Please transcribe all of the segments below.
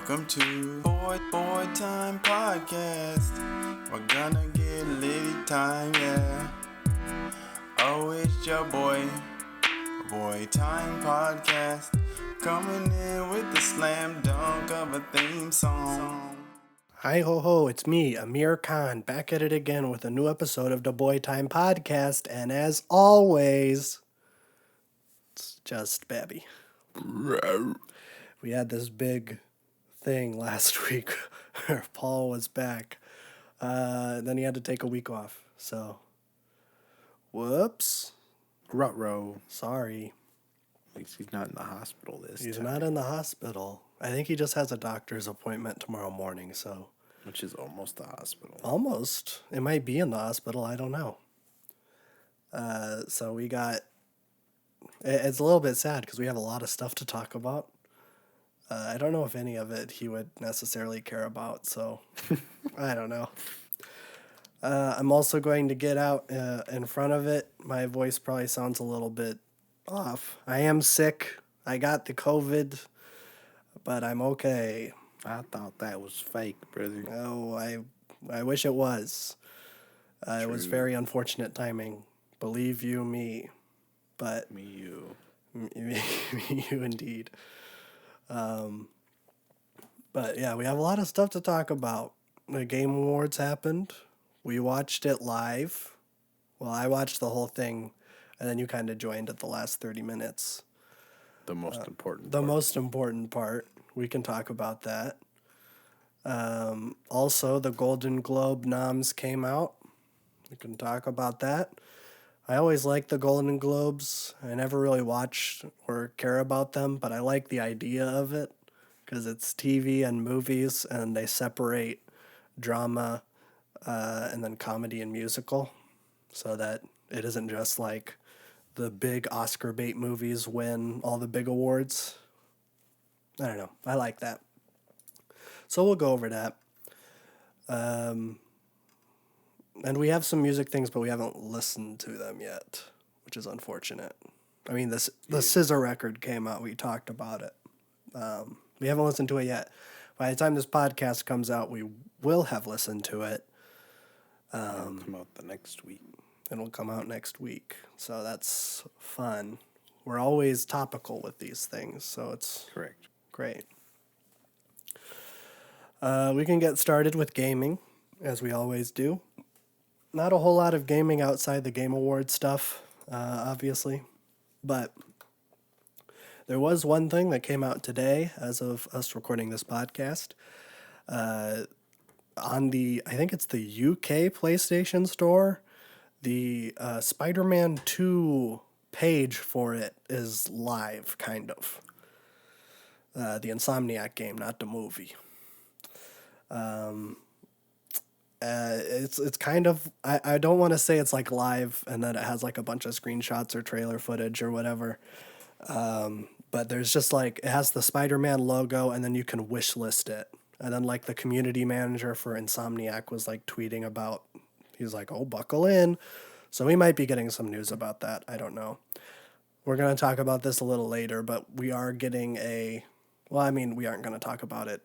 Welcome to Boy Time Podcast. We're gonna get litty time, yeah. Oh, it's your Boy Time Podcast. Coming in with the slam dunk of a theme song. Hi ho ho, it's me, Amir Khan, back at it again with a new episode of the Boy Time Podcast, and as always, it's just Babby. We had this big thing last week where Paul was back. Then he had to take a week off, so whoops. Ruh-roh. Sorry. At least he's not in the hospital this He's time. not in the hospital. I think he just has a doctor's appointment tomorrow morning, so. Which is almost the hospital. Almost. It might be in the hospital. I don't know. So we got... It's a little bit sad because we have a lot of stuff to talk about. I don't know if any of it he would necessarily care about, so I don't know. I'm also going to get out in front of it. My voice probably sounds a little bit off. I am sick. I got the COVID, but I'm okay. I thought that was fake, brother. Oh, I wish it was. It was True. very unfortunate timing. Believe you me. But Me, you. you indeed. But yeah, we have a lot of stuff to talk about. The Game Awards happened. We watched it live. Well, I watched the whole thing, and then you kind of joined at the last 30 minutes. The most important The part. most important part. We can talk about that. Also, the Golden Globe noms came out. We can talk about that. I always like the Golden Globes. I never really watch or care about them, but I like the idea of it because it's TV and movies, and they separate drama and then comedy and musical so that it isn't just like the big Oscar bait movies win all the big awards. I don't know. I like that. So we'll go over that. And we have some music things, but we haven't listened to them yet, which is unfortunate. I mean, the Scissor record came out. We talked about it. We haven't listened to it yet. By the time this podcast comes out, we will have listened to it. It'll come out the next week. It'll come out next week. So that's fun. We're always topical with these things, so it's Correct. great. We can get started with gaming, as we always do. Not a whole lot of gaming outside the Game Awards stuff, obviously. But there was one thing that came out today, as of us recording this podcast. On the, I think it's the UK PlayStation Store, the Spider-Man 2 page for it is live, kind of. The Insomniac game, not the movie. It's kind of, I don't want to say it's like live and that it has like a bunch of screenshots or trailer footage or whatever. But there's just like, it has the Spider-Man logo and then you can wish list it. And then like the community manager for Insomniac was like tweeting about, he's like, oh, buckle in. So we might be getting some news about that. I don't know. We're going to talk about this a little later, but we are getting we aren't going to talk about it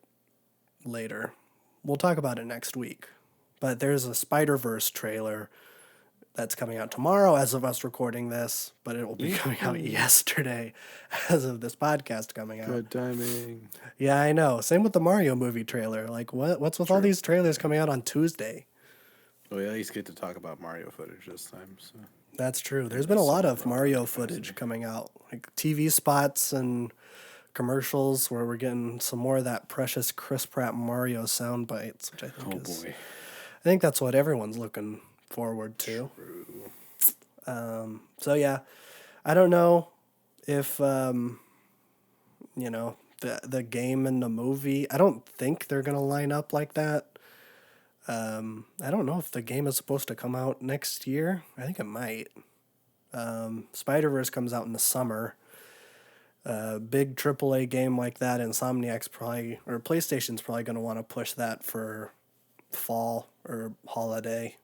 later. We'll talk about it next week. But there's a Spider-Verse trailer that's coming out tomorrow as of us recording this, but it will be coming out yesterday as of this podcast coming out. Good timing. Yeah, I know. Same with the Mario movie trailer. Like, what's with all these trailers coming out on Tuesday? Oh, yeah, at least get to talk about Mario footage this time. So That's true. There's been a lot of Mario footage coming out, like TV spots and commercials where we're getting some more of that precious Chris Pratt Mario sound bites, which I think I think that's what everyone's looking forward to. True. So yeah, I don't know if the game and the movie, I don't think they're gonna line up like that. I don't know if the game is supposed to come out next year. I think it might. Spider-Verse comes out in the summer. Big AAA game like that, PlayStation's probably going to want to push that for fall or holiday.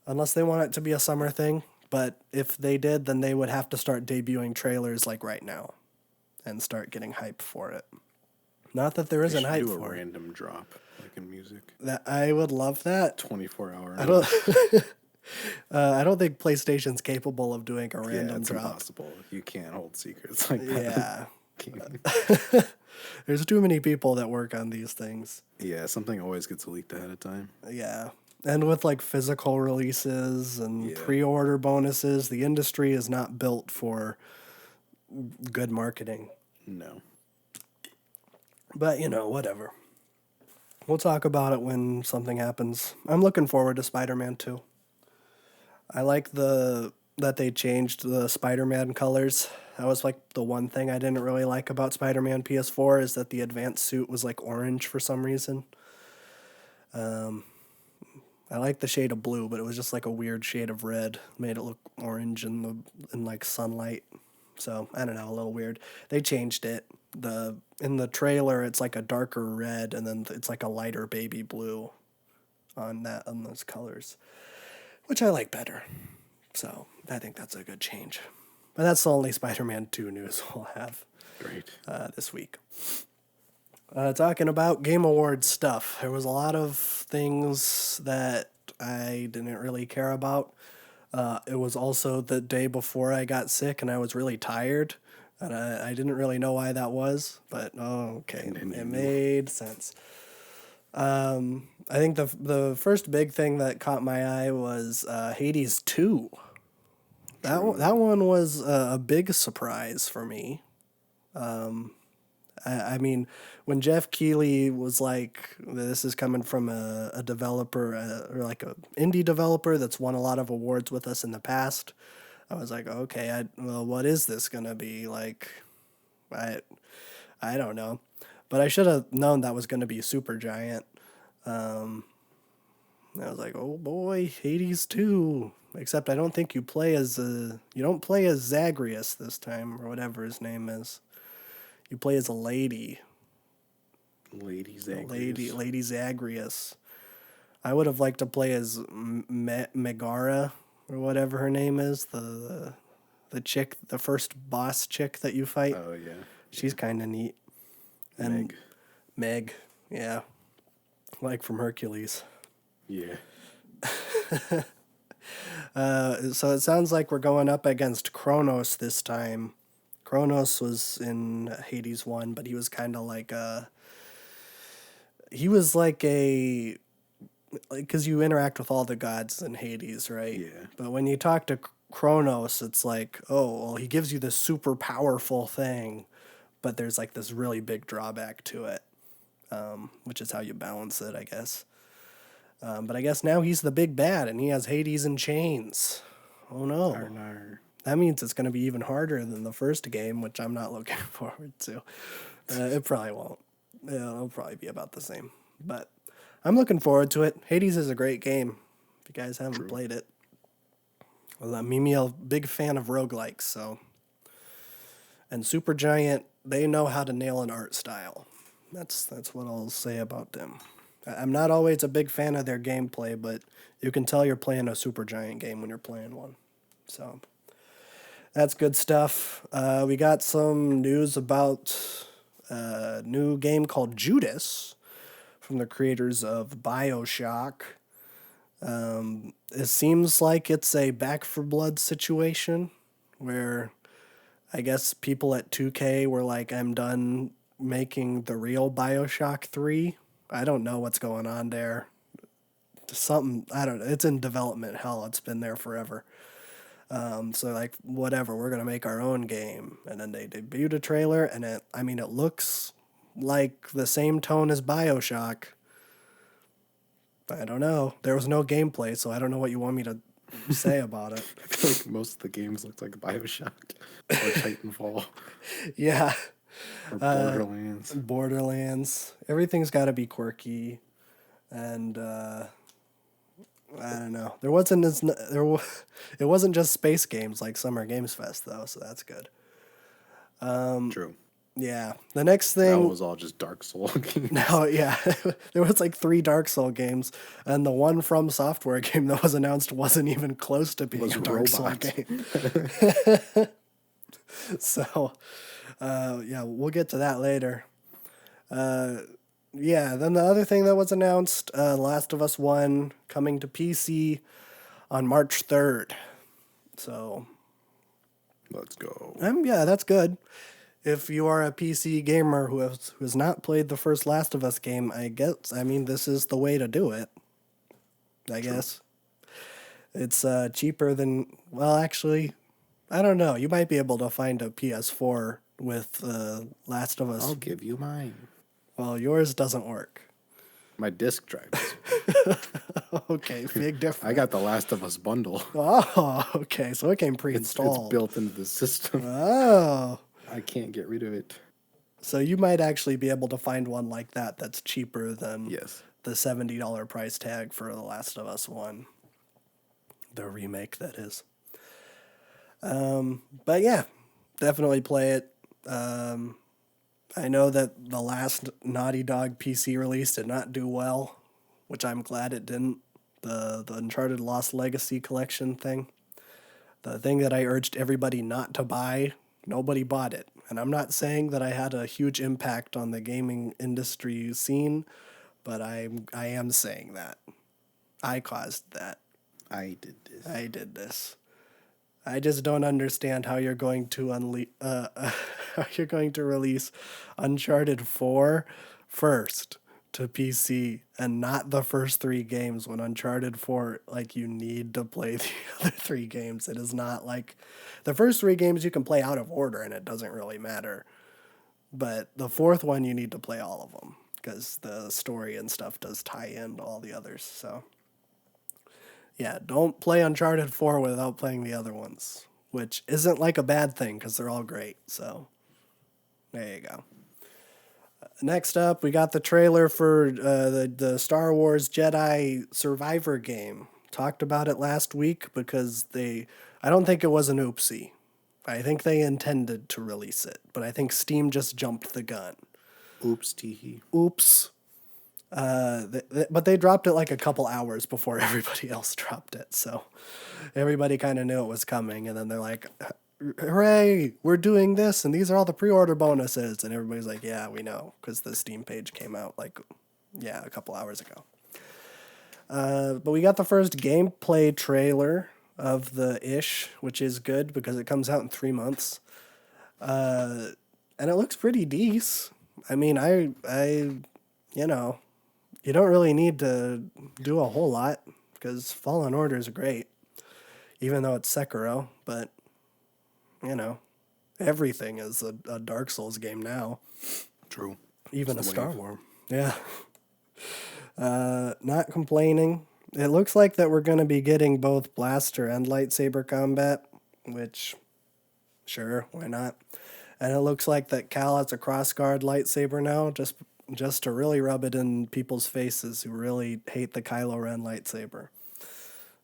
Unless they want it to be a summer thing. But if they did, then they would have to start debuting trailers like right now and start getting hype for it. Not that there They isn't should hype do a for it. random drop, like in music. That I would love that. 24-hour. I don't. I don't think PlayStation's capable of doing a Yeah, random it's drop. impossible. You can't hold secrets like that. Yeah. Gaming. There's too many people that work on these things. Yeah, something always gets leaked ahead of time. Yeah. And with like physical releases and Yeah. pre-order bonuses, the industry is not built for good marketing. No. But, whatever. We'll talk about it when something happens. I'm looking forward to Spider-Man 2. I like that they changed the Spider-Man colors. That was like the one thing I didn't really like about Spider-Man PS4 is that the advanced suit was like orange for some reason. I like the shade of blue, but it was just like a weird shade of red. Made it look orange in like sunlight. So I don't know, a little weird. They changed it. In the trailer, it's like a darker red, and then it's like a lighter baby blue on those colors, which I like better. So I think that's a good change. But that's the only Spider-Man 2 news we'll have Great. this week. Talking about Game Awards stuff, there was a lot of things that I didn't really care about. It was also the day before I got sick, and I was really tired, and I didn't really know why that was, but okay, it made sense. I think the first big thing that caught my eye was Hades 2. That one was a big surprise for me. I mean, when Jeff Keighley was like, this is coming from a developer, or like an indie developer that's won a lot of awards with us in the past, I was like, okay, well, what is this going to be? Like, I don't know. But I should have known that was going to be Supergiant. I was like, oh boy, Hades 2. Except I don't think you don't play as Zagreus this time, or whatever his name is. You play as a lady. Lady Zagreus. Lady Zagreus. I would have liked to play as Megara, or whatever her name is. The chick, the first boss chick that you fight. Oh, yeah. She's kind of neat. And Meg, yeah. Like from Hercules. Yeah. So it sounds like we're going up against Kronos this time. Kronos was in Hades 1, but he was kind of like because you interact with all the gods in Hades, right? Yeah. But when you talk to Kronos, it's like, oh, well, he gives you this super powerful thing, but there's like this really big drawback to it, which is how you balance it, I guess. But I guess now he's the big bad, and he has Hades in chains. Oh no. Arnar. That means it's going to be even harder than the first game, which I'm not looking forward to. It probably won't. It'll probably be about the same. But I'm looking forward to it. Hades is a great game, if you guys haven't played it. Well, I'm a big fan of roguelikes, so. And Supergiant, they know how to nail an art style. That's what I'll say about them. I'm not always a big fan of their gameplay, but you can tell you're playing a Supergiant game when you're playing one. So that's good stuff. We got some news about a new game called Judas from the creators of BioShock. It seems like it's a Back 4 Blood situation where I guess people at 2K were like, I'm done making the real BioShock 3. I don't know what's going on there. Something, I don't know. It's in development hell. It's been there forever. So like, whatever, we're going to make our own game. And then they debuted a trailer, and it looks like the same tone as BioShock. I don't know. There was no gameplay, so I don't know what you want me to say about it. I feel like most of the games look like BioShock or Titanfall Yeah. or Borderlands. Borderlands. Everything's got to be quirky, and I don't know. It wasn't just space games like Summer Games Fest though, so that's good. True. Yeah. The next thing. That was all just Dark Soul games. No, yeah. There was like 3 Dark Soul games, and the one From Software game that was announced wasn't even close to being a Dark Soul game. So, yeah, we'll get to that later. Yeah, then the other thing that was announced, Last of Us 1 coming to PC on March 3rd. So, Let's go. yeah, that's good. If you are a PC gamer who has not played the first Last of Us game, I mean, this is the way to do it. I guess. It's cheaper than, well, actually, I don't know. You might be able to find a PS4 with Last of Us. I'll give you mine. Well, yours doesn't work. My disc drive does. Okay, big difference. I got the Last of Us bundle. Oh, okay. So it came It's pre-installed. built into the system. Oh. I can't get rid of it. So you might actually be able to find one like that that's cheaper than Yes. the $70 price tag for The Last of Us 1. The remake, that is. But yeah, definitely play it. I know that the last Naughty Dog PC release did not do well, which I'm glad it didn't. The Uncharted Lost Legacy collection thing. The thing that I urged everybody not to buy, nobody bought it. And I'm not saying that I had a huge impact on the gaming industry scene, but I am saying that. I caused that. I did this. I did this. I just don't understand how you're going to how you're going to release Uncharted 4 first to PC and not the first 3 games when Uncharted 4, like, you need to play the other 3 games. It is not like the first 3 games you can play out of order and it doesn't really matter. But the 4th one you need to play all of them because the story and stuff does tie into all the others. So yeah, don't play Uncharted 4 without playing the other ones, which isn't like a bad thing because they're all great. So there you go. Next up, we got the trailer for the Star Wars Jedi Survivor game. Talked about it last week because I don't think it was an oopsie. I think they intended to release it, but I think Steam just jumped the gun. Oops, teehee. Oops. But they dropped it like a couple hours before everybody else dropped it. So everybody kind of knew it was coming. And then they're like, hooray, we're doing this. And these are all the pre-order bonuses. And everybody's like, yeah, we know. Because the Steam page came out a couple hours ago. But we got the first gameplay trailer of the Ish, which is good because it comes out in 3 months. And it looks pretty decent. I mean, you don't really need to do a whole lot because Fallen Order is great, even though it's Sekiro. But, everything is a Dark Souls game now. True. Even a Star Wars. Yeah. Not complaining. It looks like that we're going to be getting both blaster and lightsaber combat, which, sure, why not? And it looks like that Cal has a crossguard lightsaber now, just to really rub it in people's faces who really hate the Kylo Ren lightsaber.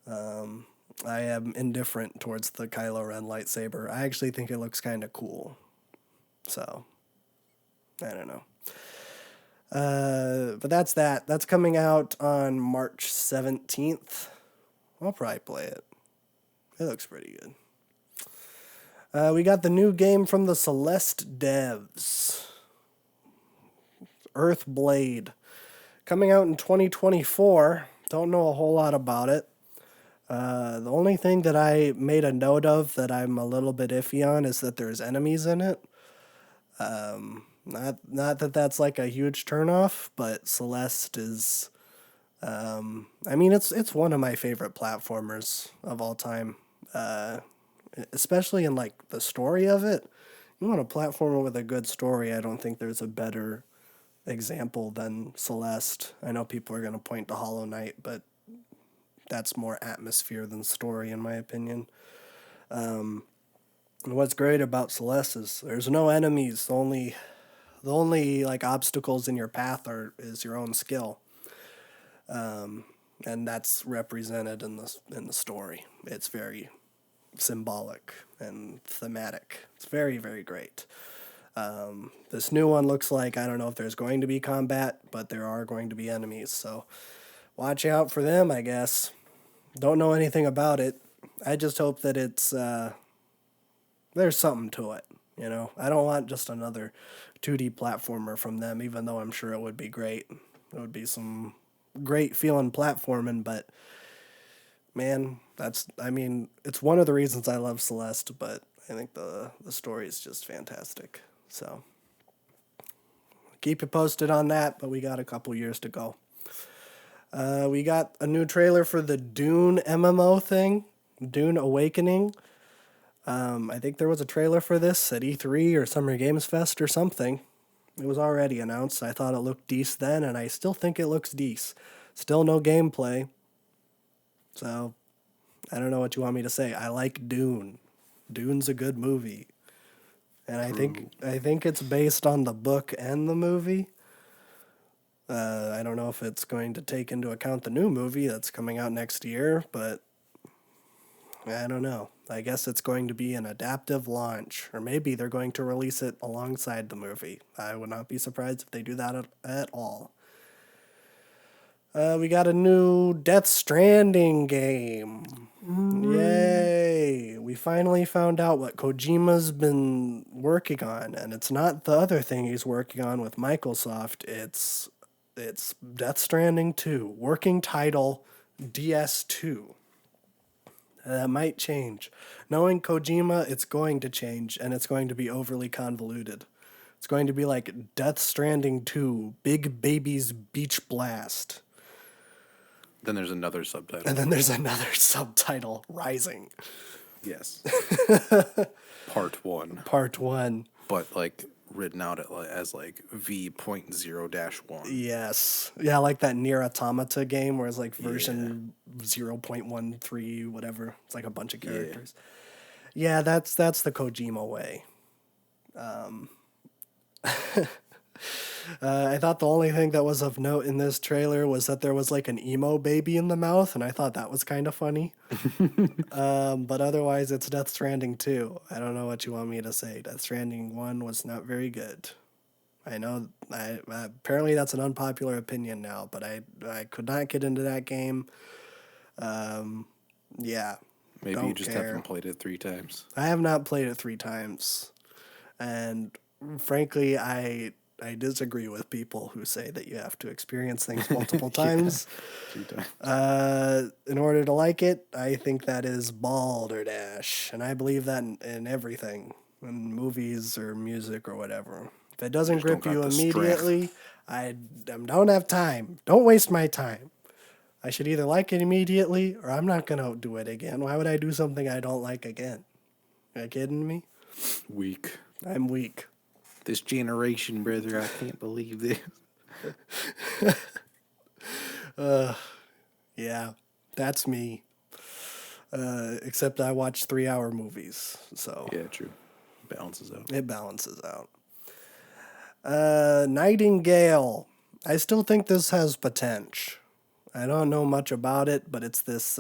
I am indifferent towards the Kylo Ren lightsaber. I actually think it looks kind of cool. So, I don't know. But that's that. That's coming out on March 17th. I'll probably play it. It looks pretty good. We got the new game from the Celeste devs. Earthblade. Coming out in 2024. Don't know a whole lot about it. The only thing that I made a note of that I'm a little bit iffy on is that there's enemies in it. Not that that's like a huge turnoff, but Celeste is, it's one of my favorite platformers of all time. Especially in like the story of it. You want a platformer with a good story, I don't think there's a better example than Celeste. I know people are going to point to Hollow Knight, but that's more atmosphere than story in my opinion. And what's great about Celeste is there's no enemies. The only like obstacles in your path is your own skill. And that's represented in the story. It's very symbolic and thematic. It's very, very great. This new one looks like, I don't know if there's going to be combat, but there are going to be enemies, so watch out for them, I guess. Don't know anything about it. I just hope that it's, there's something to it. You know, I don't want just another 2D platformer from them, even though I'm sure it would be great. It would be some great feeling platforming, but man, it's one of the reasons I love Celeste, but I think the story is just fantastic. So keep you posted on that, but we got a couple years to go. We got a new trailer for the Dune MMO thing, Dune Awakening. I think there was a trailer for this at E3 or Summer Games Fest or something. It was already announced. I thought it looked decent then, and I still think it looks decent. Still no gameplay. So, I don't know what you want me to say. I like Dune. Dune's a good movie. And I think it's based on the book and the movie. I don't know if it's going to take into account the new movie that's coming out next year, but I don't know. I guess it's going to be an adaptive launch, or maybe they're going to release it alongside the movie. I would not be surprised if they do that at all. We got a new Death Stranding game. Yay! We finally found out what Kojima's been working on, and it's not the other thing he's working on with Microsoft. It's Death Stranding 2, working title DS2. That might change. Knowing Kojima, it's going to change, and it's going to be overly convoluted. It's going to be like Death Stranding 2, Big Baby's Beach Blast. Then there's another subtitle. And then there's another subtitle, Rising. Yes. Part 1. Part 1. But like written out as like V.0-1. Yes. Yeah, like that Nier Automata game where it's like version 0.13, whatever. It's like a bunch of characters. Yeah, that's the Kojima way. I thought the only thing that was of note in this trailer was that there was like an emo baby in the mouth, and I thought that was kind of funny. But otherwise, it's Death Stranding 2. I don't know what you want me to say. Death Stranding 1 was not very good. I know, apparently that's an unpopular opinion now, but I could not get into that game. Yeah. Maybe you just haven't played it 3 times. I have not played it 3 times. And frankly, I disagree with people who say that you have to experience things multiple times. 3 times. In order to like it, I think that is balderdash. And I believe that in everything, in movies or music or whatever. If it doesn't grip you immediately, I don't have time. Don't waste my time. I should either like it immediately or I'm not going to do it again. Why would I do something I don't like again? Are you kidding me? Weak. I'm weak. This generation, brother, I can't believe this. Yeah, that's me. Except I watch 3-hour movies, so. Yeah, true. Balances out. It balances out. Nightingale. I still think this has potential. I don't know much about it, but it's this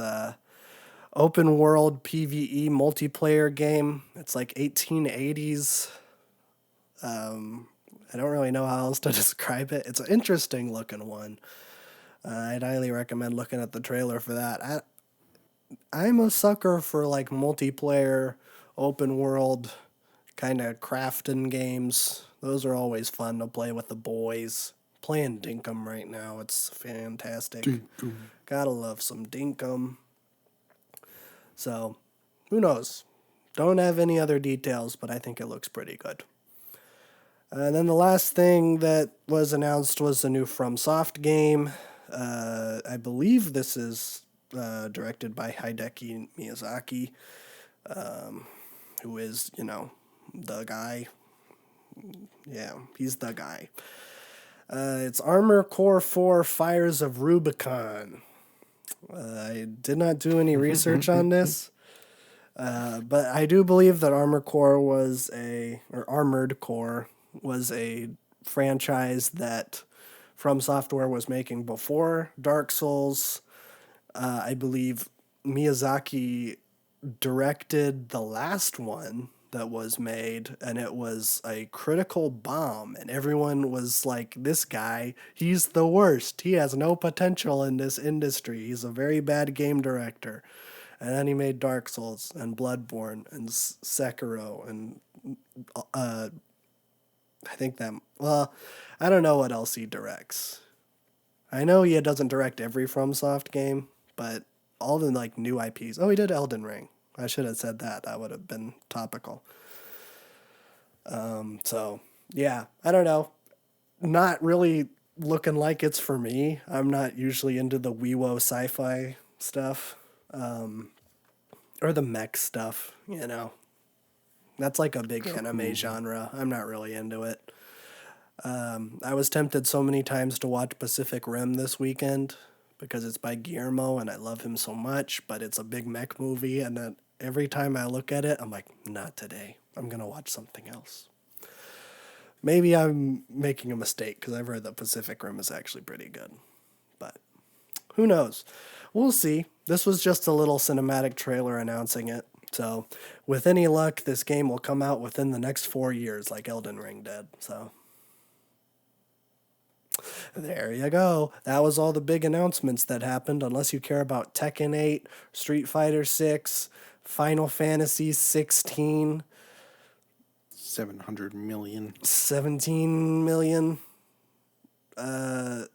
open world PvE multiplayer game. It's like 1880s. I don't really know how else to describe it. It's an interesting looking one. I'd highly recommend looking at the trailer for that. I'm a sucker for like multiplayer, open world kind of crafting games. Those are always fun to play with the boys. Playing Dinkum right now. It's fantastic. Dinkum. Gotta love some Dinkum. So, who knows? Don't have any other details, but I think it looks pretty good. And then the last thing that was announced was the new FromSoft game. I believe this is directed by Hideki Miyazaki, who is, the guy. Yeah, he's the guy. It's Armored Core 4 Fires of Rubicon. I did not do any research on this, but I do believe that Armored Core was a franchise that From Software was making before Dark Souls. I believe Miyazaki directed the last one that was made, and it was a critical bomb, and everyone was like, this guy, he's the worst. He has no potential in this industry. He's a very bad game director. And then he made Dark Souls and Bloodborne and Sekiro and I think that, well, I don't know what else he directs. I know he doesn't direct every FromSoft game, but all the like new IPs. Oh, he did Elden Ring. I should have said that. That would have been topical. So yeah, I don't know. Not really looking like it's for me. I'm not usually into the WeWo sci-fi stuff, or the mech stuff. You know, that's like a big anime genre. I'm not really into it. I was tempted so many times to watch Pacific Rim this weekend because it's by Guillermo and I love him so much, but it's a big mech movie, and then every time I look at it, I'm like, not today. I'm going to watch something else. Maybe I'm making a mistake because I've heard that Pacific Rim is actually pretty good, but who knows? We'll see. This was just a little cinematic trailer announcing it. So with any luck, this game will come out within the next 4 years like Elden Ring did. So there you go. That was all the big announcements that happened, unless you care about Tekken 8, Street Fighter 6, Final Fantasy 16, 700 million. 17 million. Yeah,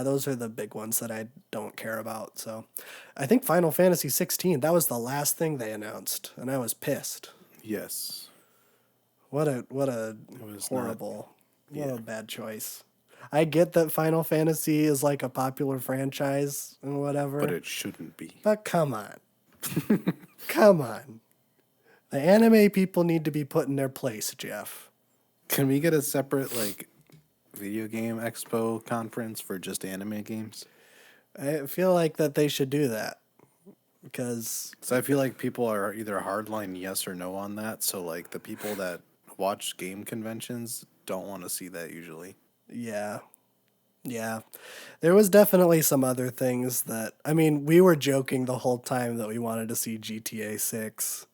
those are the big ones that I don't care about. So I think Final Fantasy 16, that was the last thing they announced, and I was pissed. Yes. What a horrible, what a bad choice. I get that Final Fantasy is like a popular franchise and whatever. But it shouldn't be. But come on. Come on. The anime people need to be put in their place, Jeff. Can we get a separate, like, video game expo conference for just anime games? I feel like that they should do that. Because... So I feel like people are either hardline yes or no on that. So, like, the people that watch game conventions don't want to see that usually. Yeah. Yeah. There was definitely some other things that... I mean, we were joking the whole time that we wanted to see GTA 6.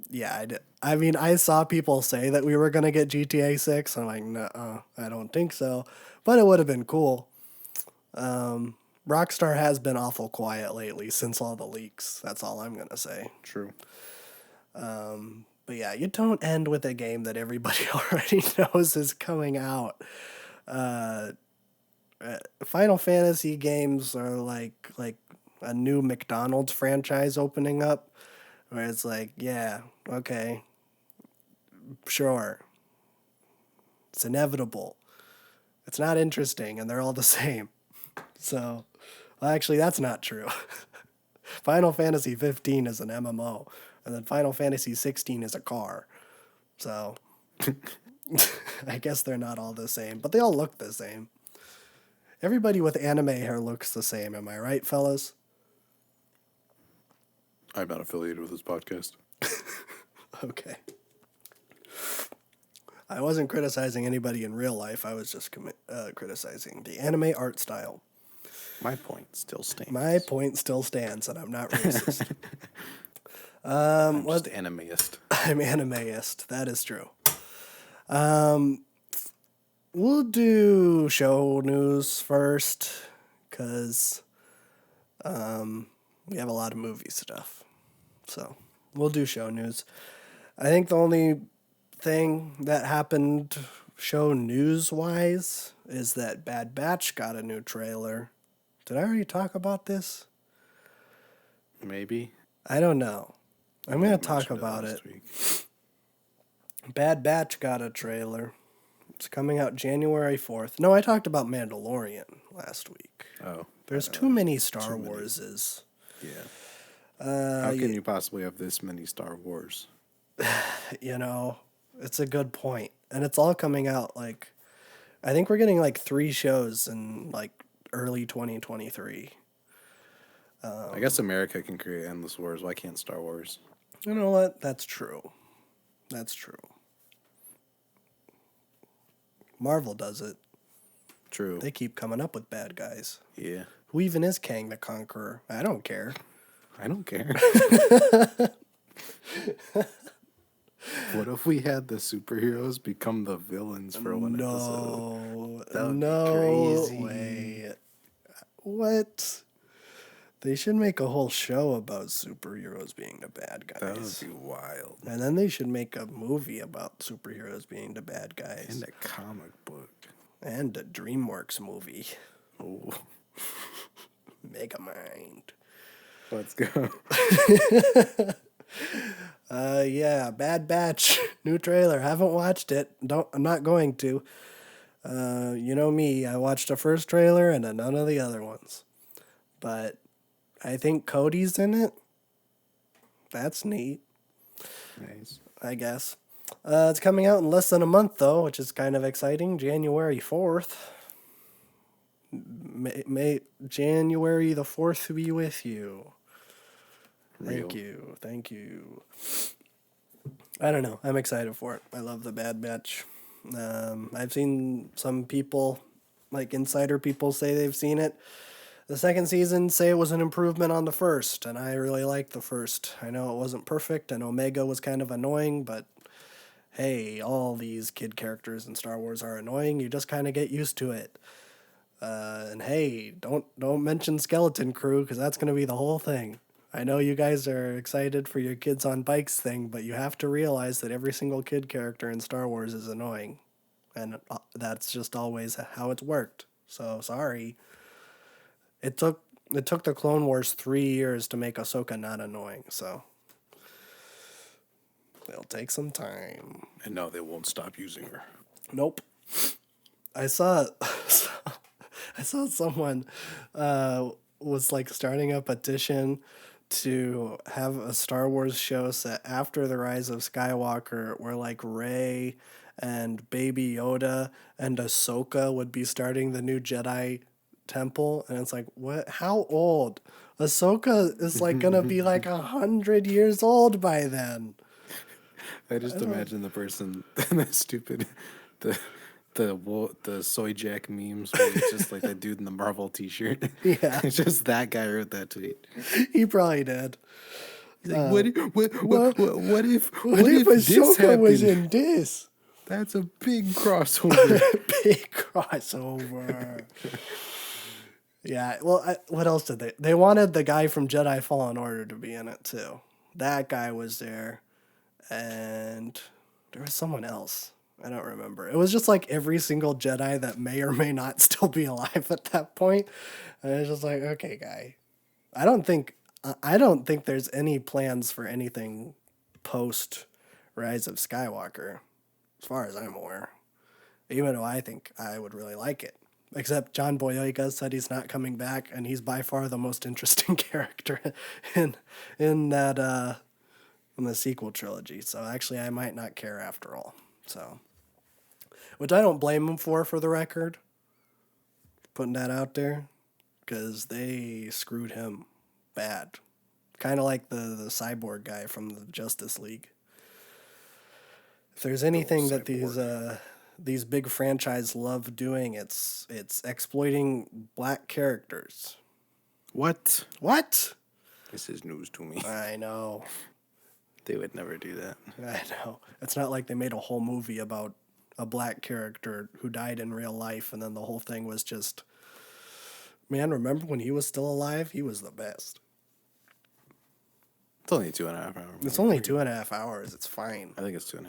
Yeah, I mean, I saw people say that we were going to get GTA 6. I'm like, no, I don't think so. But it would have been cool. Rockstar has been awful quiet lately since all the leaks. That's all I'm going to say. True. But yeah, you don't end with a game that everybody already knows is coming out. Final Fantasy games are like a new McDonald's franchise opening up, where it's like, yeah, okay, sure. It's inevitable. It's not interesting, and they're all the same. So, well, actually, that's not true. Final Fantasy 15 is an MMO, and then Final Fantasy 16 is a car. So, I guess they're not all the same, but they all look the same. Everybody with anime hair looks the same, am I right, fellas? I'm not affiliated with this podcast. Okay. I wasn't criticizing anybody in real life. I was just criticizing the anime art style. My point still stands. My point still stands, and I'm not racist. I'm just animeist. I'm animeist. That is true. We'll do show news first, because we have a lot of movie stuff. So we'll do show news. I think the only thing that happened show news-wise is that Bad Batch got a new trailer. Did I already talk about this? Maybe. I don't know. I'm going to talk about it. Bad Batch got a trailer. It's coming out January 4th. No, I talked about Mandalorian last week. Oh. There's too many Star Warses. Yeah. How can you possibly have this many Star Wars? You know, it's a good point. And it's all coming out, like, I think we're getting, like, 3 shows in, like, early 2023. I guess America can create endless wars. Why can't Star Wars? You know what? That's true. That's true. Marvel does it. True. They keep coming up with bad guys. Yeah. Who even is Kang the Conqueror? I don't care. I don't care. What if we had the superheroes become the villains for one episode? That would be crazy. Way. What? They should make a whole show about superheroes being the bad guys. That would be wild. And then they should make a movie about superheroes being the bad guys. And a comic book. And a DreamWorks movie. Oh. Megamind. Let's go. Yeah, Bad Batch. New trailer. Haven't watched it. I'm not going to. You know me. I watched the first trailer and none of the other ones. But I think Cody's in it. That's neat. Nice. I guess. It's coming out in less than a month, though, which is kind of exciting. January 4th. January the 4th be with you. Thank you. Thank you. I don't know. I'm excited for it. I love the Bad Batch. I've seen some people, like insider people, say they've seen it. The second season say it was an improvement on the first, and I really liked the first. I know it wasn't perfect, and Omega was kind of annoying, but hey, all these kid characters in Star Wars are annoying. You just kind of get used to it. And hey, don't mention Skeleton Crew, because that's going to be the whole thing. I know you guys are excited for your kids on bikes thing, but you have to realize that every single kid character in Star Wars is annoying. And that's just always how it's worked. So, sorry. It took the Clone Wars 3 years to make Ahsoka not annoying, so it'll take some time. And no, they won't stop using her. Nope. I saw someone was like starting a petition to have a Star Wars show set after the Rise of Skywalker, where like Rey and Baby Yoda and Ahsoka would be starting the new Jedi temple. And it's like, what? How old? Ahsoka is like gonna be like 100 years old by then. I just imagine the person, the stupid, the soy jack memes where it's just like that dude in the Marvel t-shirt. Yeah. It's just that guy wrote that tweet. He probably did. He's like, what if Ahsoka this happened? was in this? That's a big crossover. Big crossover. Yeah, well, what else did they? They wanted the guy from Jedi Fallen Order to be in it, too. That guy was there. And there was someone else. I don't remember. It was just like every single Jedi that may or may not still be alive at that point. And it's just like, okay, guy. I don't think there's any plans for anything post Rise of Skywalker, as far as I'm aware. Even though I think I would really like it. Except John Boyega said he's not coming back, and he's by far the most interesting character in that in the sequel trilogy. So actually, I might not care after all. So, which I don't blame him for the record. Putting that out there, because they screwed him bad. Kind of like the cyborg guy from the Justice League. If there's anything that these big franchises love doing, it's exploiting black characters. What? This is news to me. I know. They would never do that. I know. It's not like they made a whole movie about a black character who died in real life, and then the whole thing was just, man, remember when he was still alive? He was the best. It's only 2.5 hours. It's only 2.5 hours. It's fine. I think it's 2.5.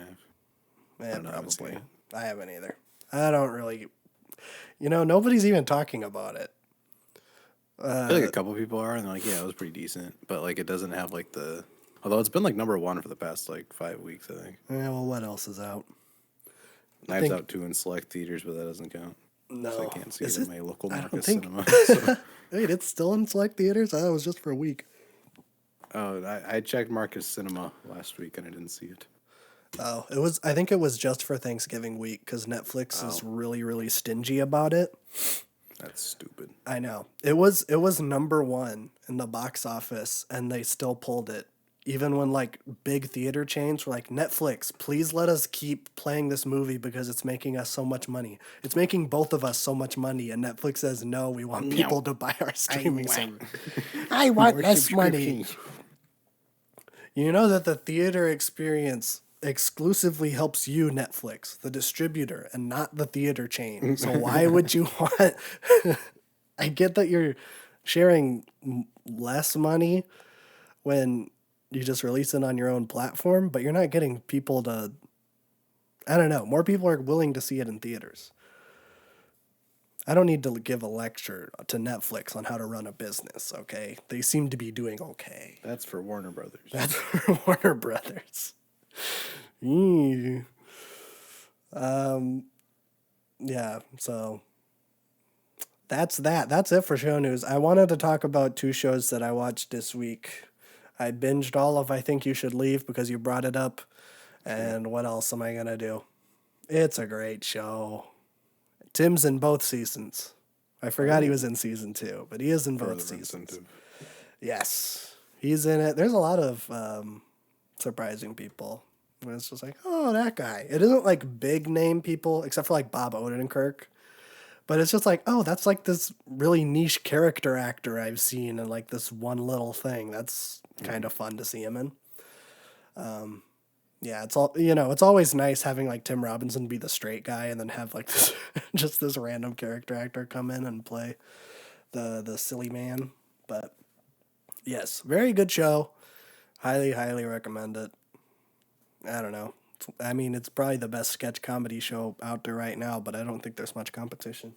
Yeah, I haven't seen probably. it. I haven't either. I don't really... nobody's even talking about it. I feel like a couple people are, and they're like, yeah, it was pretty decent. But, like, it doesn't have, like, the... Although it's been, like, number one for the past, like, 5 weeks, I think. Yeah, well, what else is out? Knives Out 2 in select theaters, but that doesn't count. No. So I can't see it in my local I Marcus don't think... cinema. So. Wait, it's still in select theaters? I thought it was just for a week. Oh, I checked Marcus Cinema last week, and I didn't see it. Oh, I think it was just for Thanksgiving week, because Netflix is really, really stingy about it. That's stupid. I know. It was number one in the box office, and they still pulled it. Even when, like, big theater chains were like, Netflix, please let us keep playing this movie because it's making us so much money. It's making both of us so much money, and Netflix says, no, we want people to buy our streaming service. I want less money. You know that the theater experience exclusively helps you, Netflix, the distributor, and not the theater chain. So why would you want... I get that you're sharing less money when you just release it on your own platform, but you're not getting people to, I don't know, more people are willing to see it in theaters. I don't need to give a lecture to Netflix on how to run a business, okay? They seem to be doing okay. That's for Warner Brothers. That's for Warner Brothers. Ew. Yeah, so that's that. That's it for show news. I wanted to talk about 2 shows that I watched this week. I binged all of I Think You Should Leave because you brought it up. And what else am I going to do? It's a great show. Tim's in both seasons. I forgot he was in season 2, but he is in both seasons. Incentive. Yes, he's in it. There's a lot of surprising people. And it's just like, oh, that guy. It isn't like big name people, except for like Bob Odenkirk. But it's just like, oh, that's like this really niche character actor I've seen in like this one little thing. That's kind of fun to see him in. Yeah, it's all, it's always nice having like Tim Robinson be the straight guy and then have like this just this random character actor come in and play the silly man. But yes, very good show. Highly, highly recommend it. I don't know. I mean, it's probably the best sketch comedy show out there right now, but I don't think there's much competition.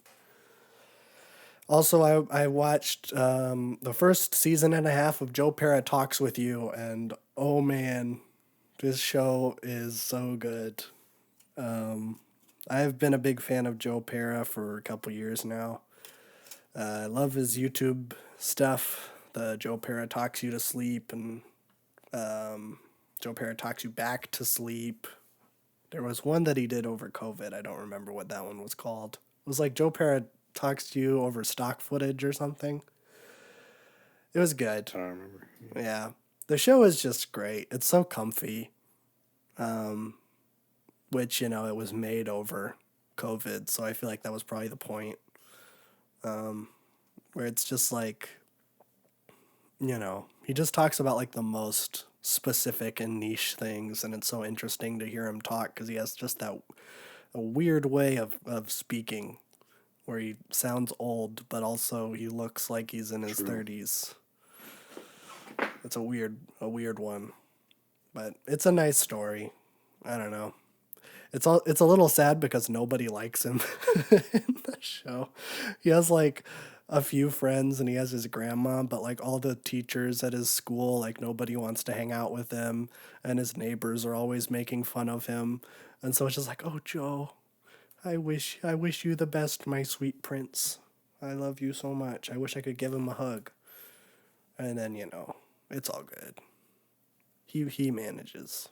Also, I watched the first season and a half of Joe Pera Talks With You, and oh man, this show is so good. I've been a big fan of Joe Pera for a couple years now. I love his YouTube stuff. The Joe Pera Talks You to Sleep and Joe Pera Talks You Back to Sleep. There was one that he did over COVID. I don't remember what that one was called. It was like Joe Pera Talks to You over stock footage or something. It was good. I don't remember. Yeah. The show is just great. It's so comfy. Which, it was made over COVID, so I feel like that was probably the point. Where it's just like, he just talks about like the most specific and niche things, and it's so interesting to hear him talk because he has just a weird way of speaking where he sounds old, but also he looks like he's in his 30s. It's a weird one, but it's a nice story. I don't know. It's a little sad because nobody likes him in the show. He has like a few friends and he has his grandma, but like all the teachers at his school, like nobody wants to hang out with him, and his neighbors are always making fun of him. And so it's just like, oh, Joe, I wish you the best, my sweet prince. I love you so much. I wish I could give him a hug. And then, it's all good. He manages.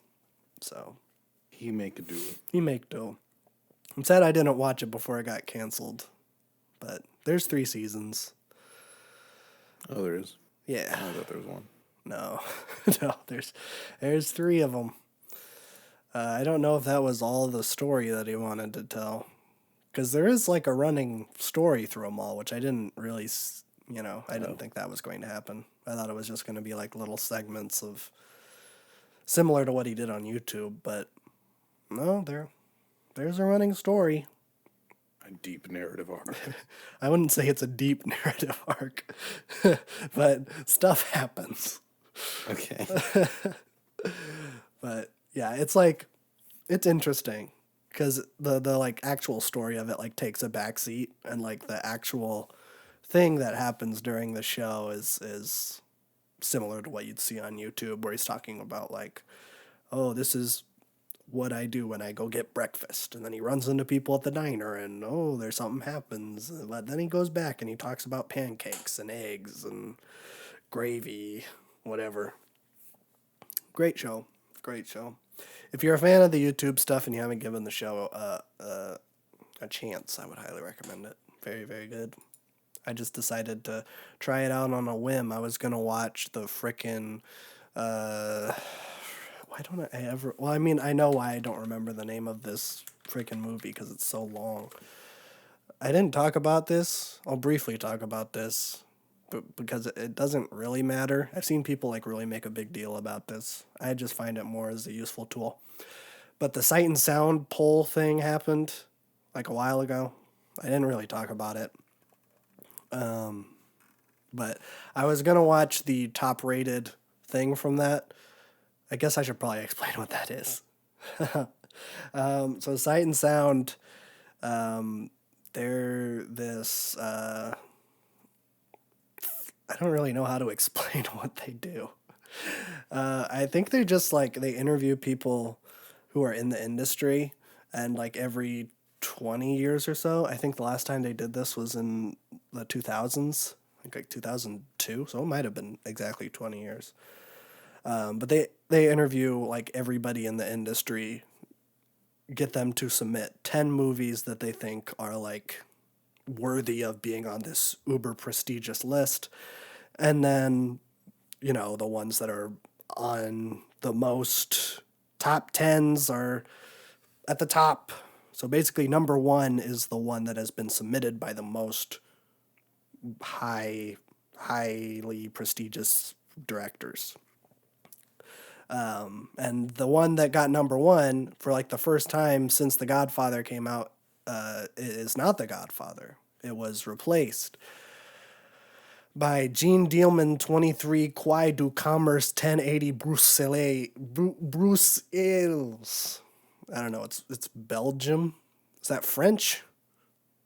So he make do. He make do. I'm sad I didn't watch it before it got canceled. But there's 3 seasons. Oh, there is? Yeah. I thought there was 1. No. No, there's 3 of them. I don't know if that was all the story that he wanted to tell. Because there is like a running story through them all, which I didn't really, I didn't think that was going to happen. I thought it was just going to be like little segments of similar to what he did on YouTube. But no, there's a running story. A deep narrative arc. I wouldn't say it's a deep narrative arc, but stuff happens. Okay. But yeah, it's interesting because the like actual story of it like takes a backseat, and like the actual thing that happens during the show is similar to what you'd see on YouTube, where he's talking about like, oh, this is what I do when I go get breakfast. And then he runs into people at the diner and, oh, there's something happens. But then he goes back and he talks about pancakes and eggs and gravy, whatever. Great show. Great show. If you're a fan of the YouTube stuff and you haven't given the show a chance, I would highly recommend it. Very, very good. I just decided to try it out on a whim. I was going to watch the frickin' why don't I ever... Well, I mean, I know why I don't remember the name of this freaking movie, because it's so long. I didn't talk about this. I'll briefly talk about this, but because it doesn't really matter. I've seen people, like, really make a big deal about this. I just find it more as a useful tool. But the Sight and Sound poll thing happened, like, a while ago. I didn't really talk about it. But I was going to watch the top-rated thing from that. I guess I should probably explain what that is. So Sight and Sound, they're this... I don't really know how to explain what they do. I think they just like they interview people who are in the industry, and like every 20 years or so. I think the last time they did this was in the 2000s, I think like 2002. So it might have been exactly 20 years. But they interview like everybody in the industry, get them to submit 10 movies that they think are like worthy of being on this uber prestigious list. And then, you know, the ones that are on the most top 10s are at the top. So basically, number one is the one that has been submitted by the most highly prestigious directors. And the one that got number one for like the first time since The Godfather came out is not The Godfather. It was replaced by Jean Dielman 23 Quai du Commerce 1080 Bruxelles. I don't know, it's Belgium. Is that French?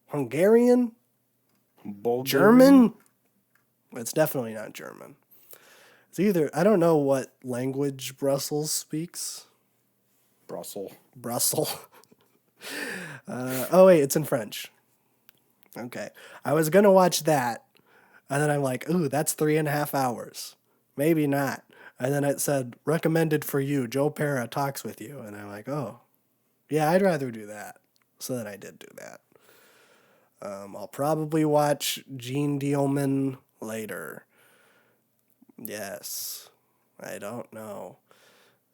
Hungarian? German? It's definitely not German. It's either, I don't know what language Brussels speaks. Brussels. Oh, wait, it's in French. Okay. I was going to watch that, and then I'm like, ooh, that's 3.5 hours. Maybe not. And then it said, recommended for you, Joe Pera talks with you. And I'm like, oh, yeah, I'd rather do that. So then I did do that. I'll probably watch Jean Dielman later. Yes. I don't know.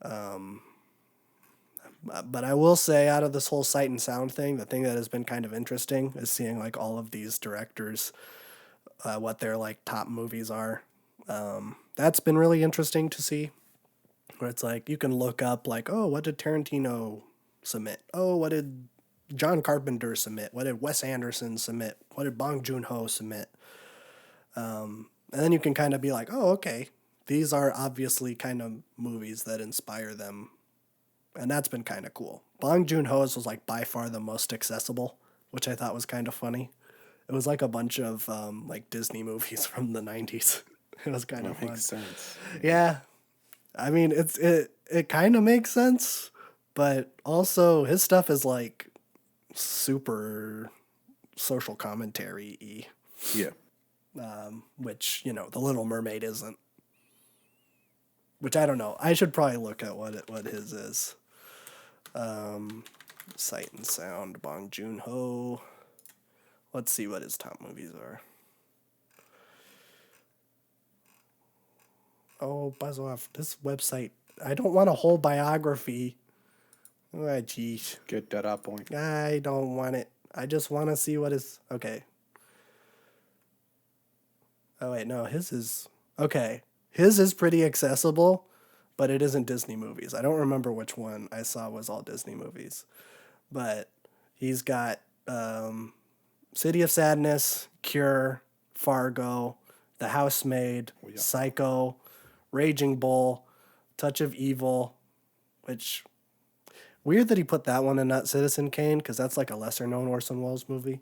But I will say, out of this whole Sight and Sound thing, the thing that has been kind of interesting is seeing like all of these directors, what their like top movies are. That's been really interesting to see. Where it's like you can look up like, oh, what did Tarantino submit? Oh, what did John Carpenter submit? What did Wes Anderson submit? What did Bong Joon-ho submit? And then you can kind of be like, oh, okay, these are obviously kind of movies that inspire them. And that's been kind of cool. Bong Joon-ho's was like by far the most accessible, which I thought was kind of funny. It was like a bunch of like Disney movies from the 90s. It was kind of fun. Makes sense. Yeah. I mean, it kind of makes sense, but also his stuff is like super social commentary-y. Yeah. Which, you know, The Little Mermaid isn't. Which I don't know. I should probably look at what his is. Sight and Sound, Bong Joon-ho. Let's see what his top movies are. Oh, buzz off. This website. I don't want a whole biography. Oh, jeez. Get that up point. I don't want it. I just want to see what is... Okay. Oh, wait, no. His is... Okay. His is pretty accessible, but it isn't Disney movies. I don't remember which one I saw was all Disney movies. But he's got City of Sadness, Cure, Fargo, The Housemaid, Psycho, Raging Bull, Touch of Evil, which... Weird that he put that one and not Citizen Kane, because that's like a lesser-known Orson Welles movie.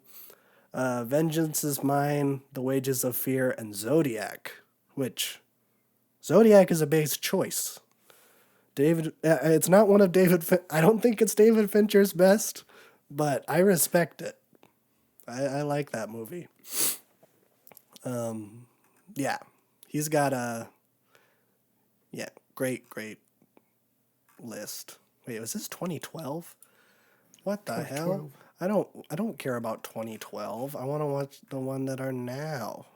Vengeance is Mine, The Wages of Fear, and Zodiac, which... Zodiac is a base choice. It's not one of I don't think it's David Fincher's best, but I respect it. I like that movie. Yeah. He's got a... Yeah, great list. Wait, was this 2012? What the hell? I don't care about 2012. I want to watch the one that are now.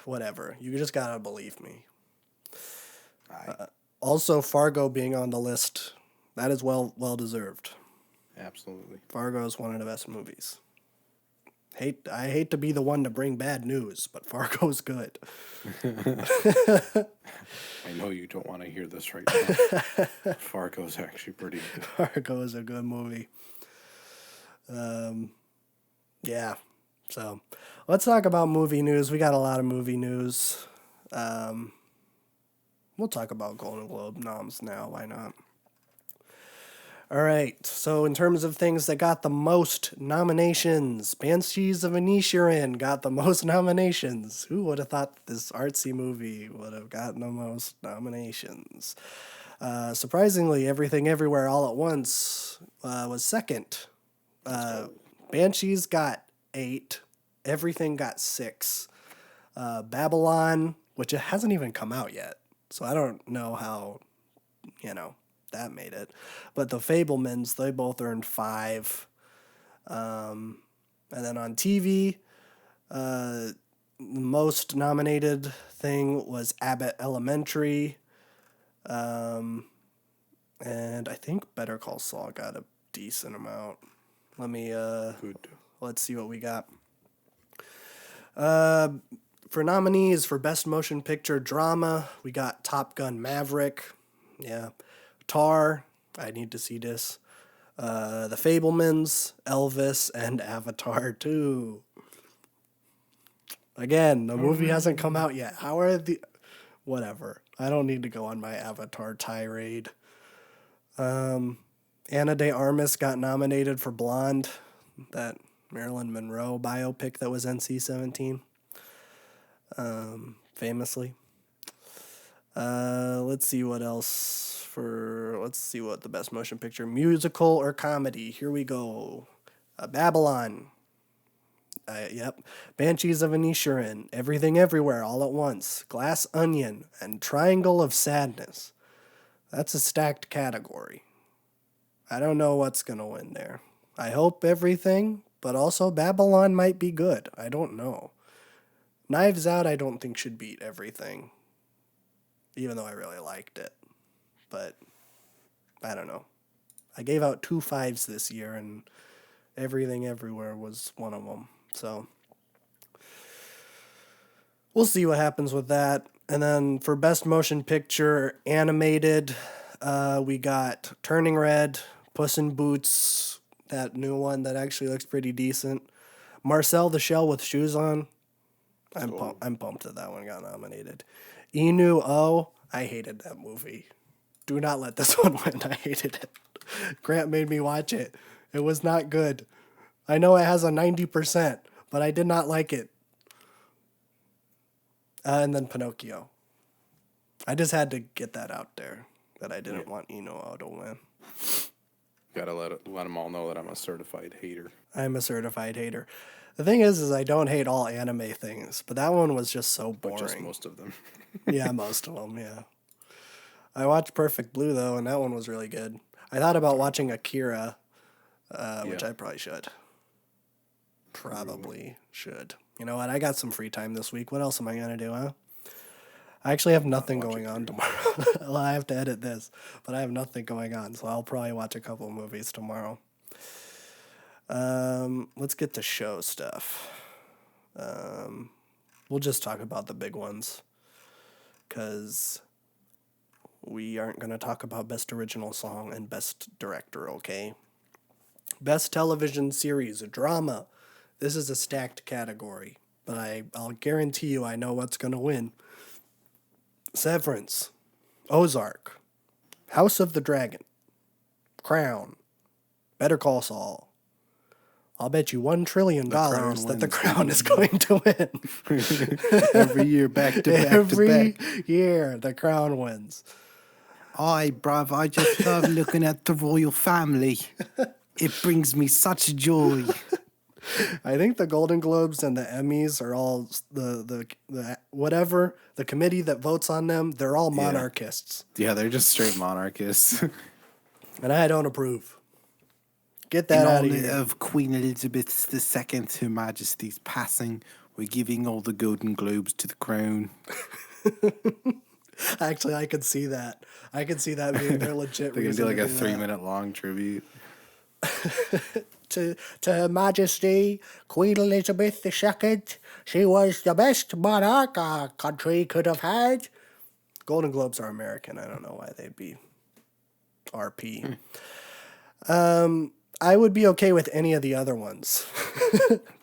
Whatever. You just gotta believe me. Also, Fargo being on the list, that is well deserved. Absolutely. Fargo is one of the best movies. I hate to be the one to bring bad news, but Fargo's good. I know you don't want to hear this right now. Fargo's actually pretty good. Fargo is a good movie. Yeah. So let's talk about movie news. We got a lot of movie news. We'll talk about Golden Globe noms now. Why not? All right. So in terms of things that got the most nominations, Banshees of Inisherin got the most nominations. Who would have thought this artsy movie would have gotten the most nominations? Surprisingly, Everything Everywhere All at Once was second. Banshees got 8. Everything got 6. Babylon, which it hasn't even come out yet, so I don't know how, that made it. But The Fabelmans, they both earned 5. And then on TV, the most nominated thing was Abbott Elementary. And I think Better Call Saul got a decent amount. Let's see what we got. For nominees for Best Motion Picture Drama, we got Top Gun Maverick. Yeah. Tar, I need to see this. The Fabelmans, Elvis, and Avatar 2. Again, the movie hasn't come out yet. How are the... Whatever. I don't need to go on my Avatar tirade. Anna de Armas got nominated for Blonde, that Marilyn Monroe biopic that was NC-17. Famously. Let's see what else let's see what the Best Motion Picture, musical or comedy. Here we go. Babylon. Yep. Banshees of Inisherin, Everything Everywhere All at Once, Glass Onion, and Triangle of Sadness. That's a stacked category. I don't know what's going to win there. I hope Everything, but also Babylon might be good. I don't know. Knives Out, I don't think should beat Everything, even though I really liked it. But I don't know. I gave out 2 5s this year, and Everything Everywhere was one of them. So we'll see what happens with that. And then for Best Motion Picture Animated, we got Turning Red, Puss in Boots, that new one that actually looks pretty decent. Marcel the Shell with Shoes On. I'm pumped that that one got nominated. Inu Oh, I hated that movie. Do not let this one win. I hated it. Grant made me watch it. It was not good. I know it has a 90%, but I did not like it. And then Pinocchio. I just had to get that out there, that I didn't want Inu Oh to win. Gotta let them all know that I'm a certified hater. I'm a certified hater. The thing is I don't hate all anime things, but that one was just so boring. But just most of them. Yeah, most of them, yeah. I watched Perfect Blue, though, and that one was really good. I thought about watching Akira, which I probably should. Probably should. You know what? I got some free time this week. What else am I going to do, huh? I actually have nothing going on tomorrow. Well, I have to edit this, but I have nothing going on, so I'll probably watch a couple of movies tomorrow. Let's get to show stuff. We'll just talk about the big ones, because we aren't going to talk about Best Original Song and Best Director, okay? Best Television Series, a Drama. This is a stacked category, but I'll guarantee you I know what's going to win. Severance, Ozark, House of the Dragon, Crown, Better Call Saul. I'll bet you $1 trillion that The Crown is going to win. Every year, back to back to back. Every year, The Crown wins. Aye, bruv, I just love looking at the royal family. It brings me such joy. I think the Golden Globes and the Emmys are all the whatever, the committee that votes on them, they're all monarchists. Yeah, they're just straight monarchists. And I don't approve. Get that out of here. In honor of Queen Elizabeth II, Her Majesty's passing, we're giving all the Golden Globes to the Crown. Actually, I could see that. I could see that being their legit They're going to reason. do like a 3-minute long tribute. To Her Majesty, Queen Elizabeth II, she was the best monarch our country could have had. Golden Globes are American. I don't know why they'd be RP. I would be okay with any of the other ones.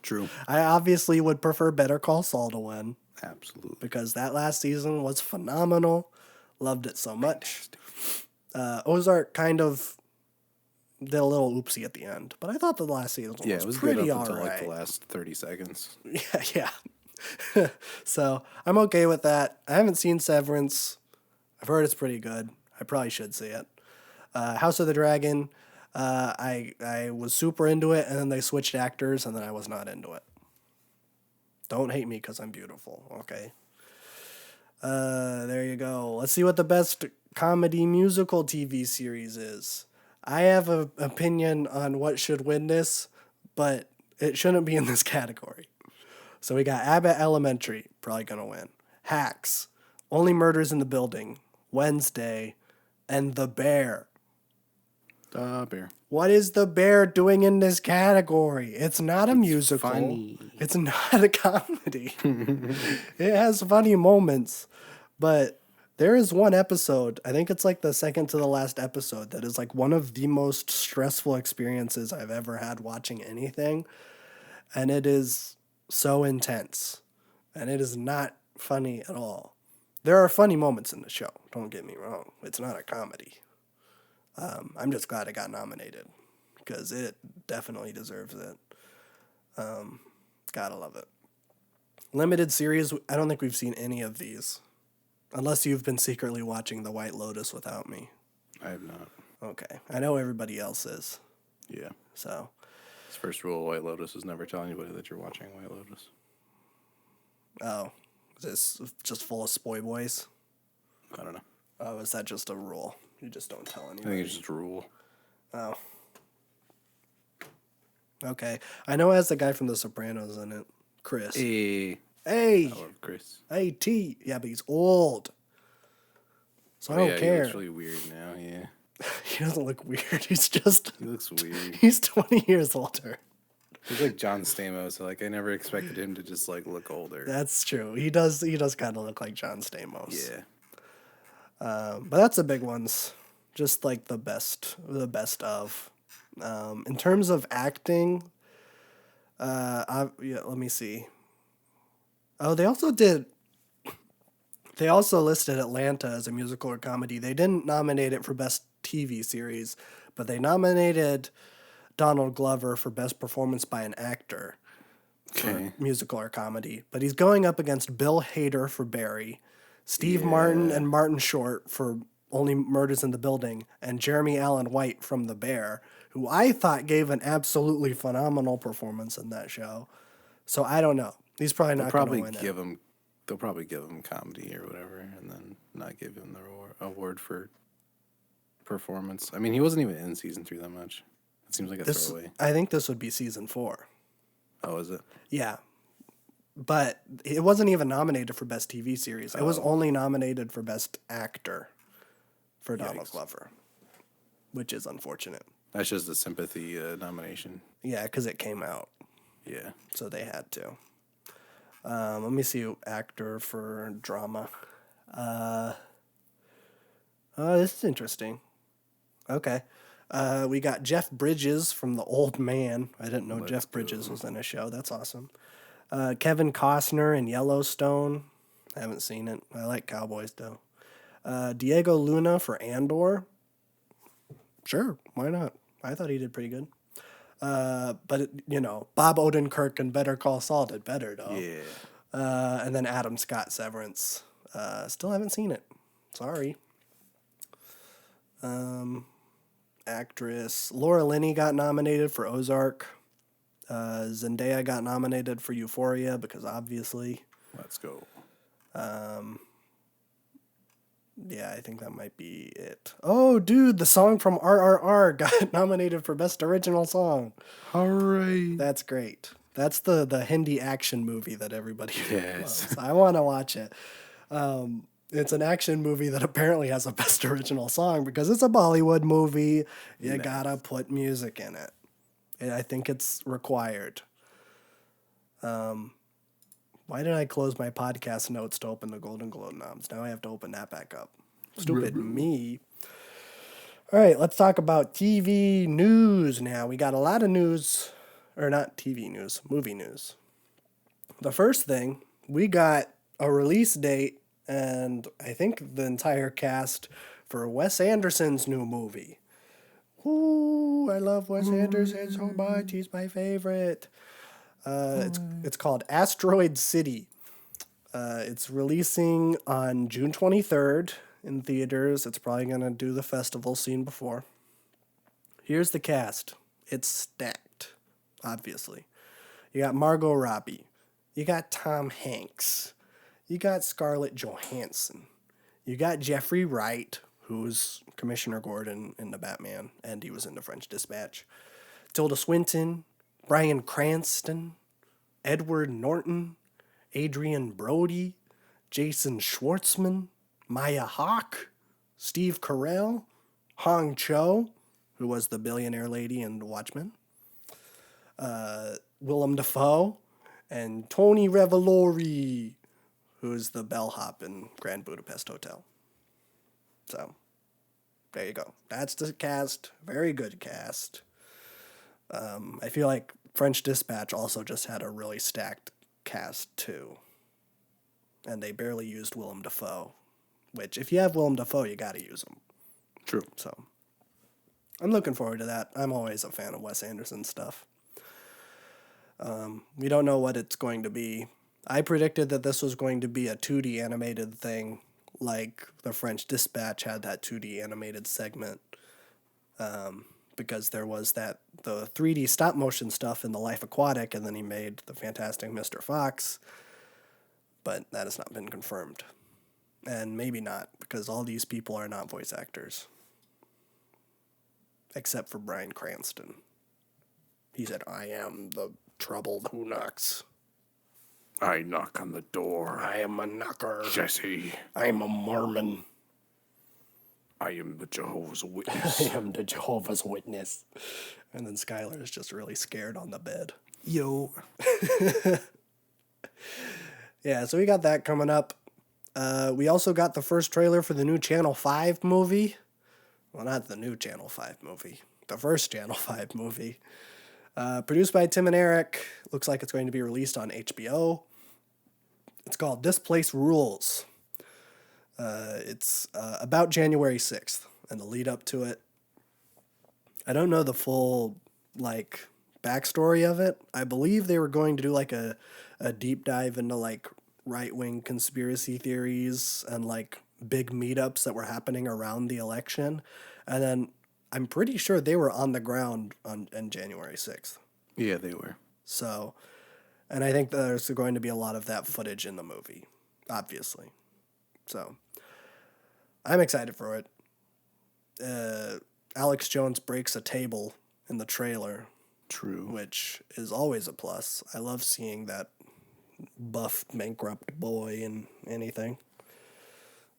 True. I obviously would prefer Better Call Saul to win Absolutely. because that last season was phenomenal. Loved it so much. Ozark kind of did a little oopsie at the end, but I thought the last season Yeah, was it was pretty good up all until like right. the last 30 seconds. Yeah. So I'm okay with that. I haven't seen Severance. I've heard it's pretty good. I probably should see it. House of the Dragon. I was super into it, and then they switched actors, and then I was not into it. Don't hate me because I'm beautiful, okay? There you go. Let's see what the best comedy musical TV series is. I have an opinion on what should win this, but it shouldn't be in this category. So we got Abbott Elementary, probably going to win. Hacks, Only Murders in the Building, Wednesday, and The Bear. Bear. What is The Bear doing in this category? It's not a musical. funny. It's not a comedy. It has funny moments, but there is one episode, I think it's like the second to the last episode, that is like one of the most stressful experiences I've ever had watching anything. And it is so intense. And it is not funny at all. There are funny moments in the show, don't get me wrong. It's not a comedy. I'm just glad it got nominated because it definitely deserves it. Gotta love it. Limited series, I don't think we've seen any of these. Unless you've been secretly watching The White Lotus without me. I have not. Okay. I know everybody else is. Yeah. So, His first rule of White Lotus is never tell anybody that you're watching White Lotus. oh, is this just full of spoy boys? I don't know. Oh, is that just a rule? You just don't tell I anybody? think it's just a rule. Oh. Okay. I know it has the guy from The Sopranos in it. Chris. Hey. Hey! I love Chris. Hey, T. Yeah, but he's old. So I don't He care. looks really weird now, yeah. He doesn't look weird. He's just... He looks weird. He's 20 years older. He's like John Stamos, so like I never expected him to just like look older. That's true. He does kind of look like John Stamos. Yeah. But that's the big ones. Just like the best of. In terms of acting, let me see. Oh, they also listed Atlanta as a musical or comedy. They didn't nominate it for best TV series, but they nominated Donald Glover for best performance by an actor for musical or comedy. But he's going up against Bill Hader for Barry, Steve Martin and Martin Short for Only Murders in the Building, and Jeremy Allen White from The Bear, who I thought gave an absolutely phenomenal performance in that show. So I don't know. He's probably not going to win it. They'll probably give him comedy or whatever, and then not give him the award for performance. I mean, he wasn't even in season 3 that much. It seems like a throwaway. I think this would be season 4. Oh, is it? Yeah. But it wasn't even nominated for best TV series. It was only nominated for best actor for Donald Glover, which is unfortunate. That's just a sympathy nomination. Yeah, because it came out. Yeah. So they had to. Let me see actor for drama. Oh, this is interesting. Okay. We got Jeff Bridges from The Old Man. I didn't know Jeff Bridges was in a show. That's awesome. Kevin Costner in Yellowstone. I haven't seen it. I like cowboys, though. Diego Luna for Andor. Sure, why not? I thought he did pretty good. But, Bob Odenkirk and Better Call Saul did better, though. Yeah. And then Adam Scott, Severance. Still haven't seen it. Sorry. Actress. Laura Linney got nominated for Ozark. Zendaya got nominated for Euphoria because obviously. Let's go. Yeah, I think that might be it. Oh, dude, the song from RRR got nominated for Best Original Song. Hooray. That's great. That's the Hindi action movie that everybody Yes. loves. I want to watch it. It's an action movie that apparently has a Best Original Song because it's a Bollywood movie. You gotta put music in it. I think it's required. Why did I close my podcast notes to open the Golden Globe noms? Now I have to open that back up. Stupid me. All right, let's talk about TV news now. We got a lot of news or not TV news, movie news. The first thing, we got a release date and I think the entire cast for Wes Anderson's new movie. Ooh, I love Wes Anderson so much. He's my favorite. It's called Asteroid City. It's releasing on June 23rd in theaters. It's probably going to do the festival scene before. Here's the cast. It's stacked, obviously. You got Margot Robbie. You got Tom Hanks. You got Scarlett Johansson. You got Jeffrey Wright, who's Commissioner Gordon in the Batman, and he was in the French Dispatch. Tilda Swinton, Bryan Cranston, Edward Norton, Adrian Brody, Jason Schwartzman, Maya Hawke, Steve Carell, Hong Cho, who was the billionaire lady in The Watchmen, Willem Dafoe, and Tony Revolori, who's the bellhop in Grand Budapest Hotel. So, there you go. That's the cast. Very good cast. I feel like French Dispatch also just had a really stacked cast, too. And they barely used Willem Dafoe. Which, if you have Willem Dafoe, you gotta use him. True. So, I'm looking forward to that. I'm always a fan of Wes Anderson stuff. We don't know what it's going to be. I predicted that this was going to be a 2D animated thing, like the French Dispatch had that 2D animated segment, because there was the 3D stop motion stuff in The Life Aquatic, and then he made The Fantastic Mr. Fox, but that has not been confirmed. And maybe not, because all these people are not voice actors. Except for Bryan Cranston. He said, "I am the troubled who knocks. I knock on the door. I am a knocker. Jesse. I am a Mormon. I am the Jehovah's Witness. I am the Jehovah's Witness." And then Skylar is just really scared on the bed. Yo. Yeah, so we got that coming up. We also got the first trailer for the new Channel 5 movie. Well, not the new Channel 5 movie. The first Channel 5 movie. Produced by Tim and Eric. Looks like it's going to be released on HBO. It's called This Place Rules. It's about January 6th and the lead up to it. I don't know the full, backstory of it. I believe they were going to do, a deep dive into, right-wing conspiracy theories and, big meetups that were happening around the election. And then I'm pretty sure they were on the ground on January 6th. Yeah, they were. So, and I think there's going to be a lot of that footage in the movie, obviously. So, I'm excited for it. Alex Jones breaks a table in the trailer. True. Which is always a plus. I love seeing that buff, bankrupt boy in anything.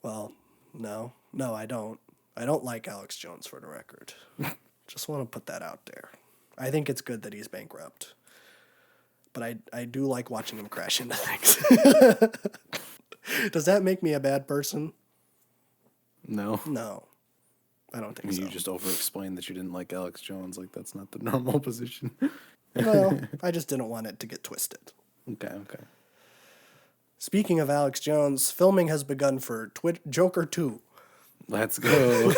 Well, no, I don't. I don't like Alex Jones, for the record. Just want to put that out there. I think it's good that he's bankrupt. But I do like watching him crash into things. Does that make me a bad person? No. No. I don't think so. You just over-explained that you didn't like Alex Jones. That's not the normal position. Well, I just didn't want it to get twisted. Okay. Speaking of Alex Jones, filming has begun for Joker 2. Let's go.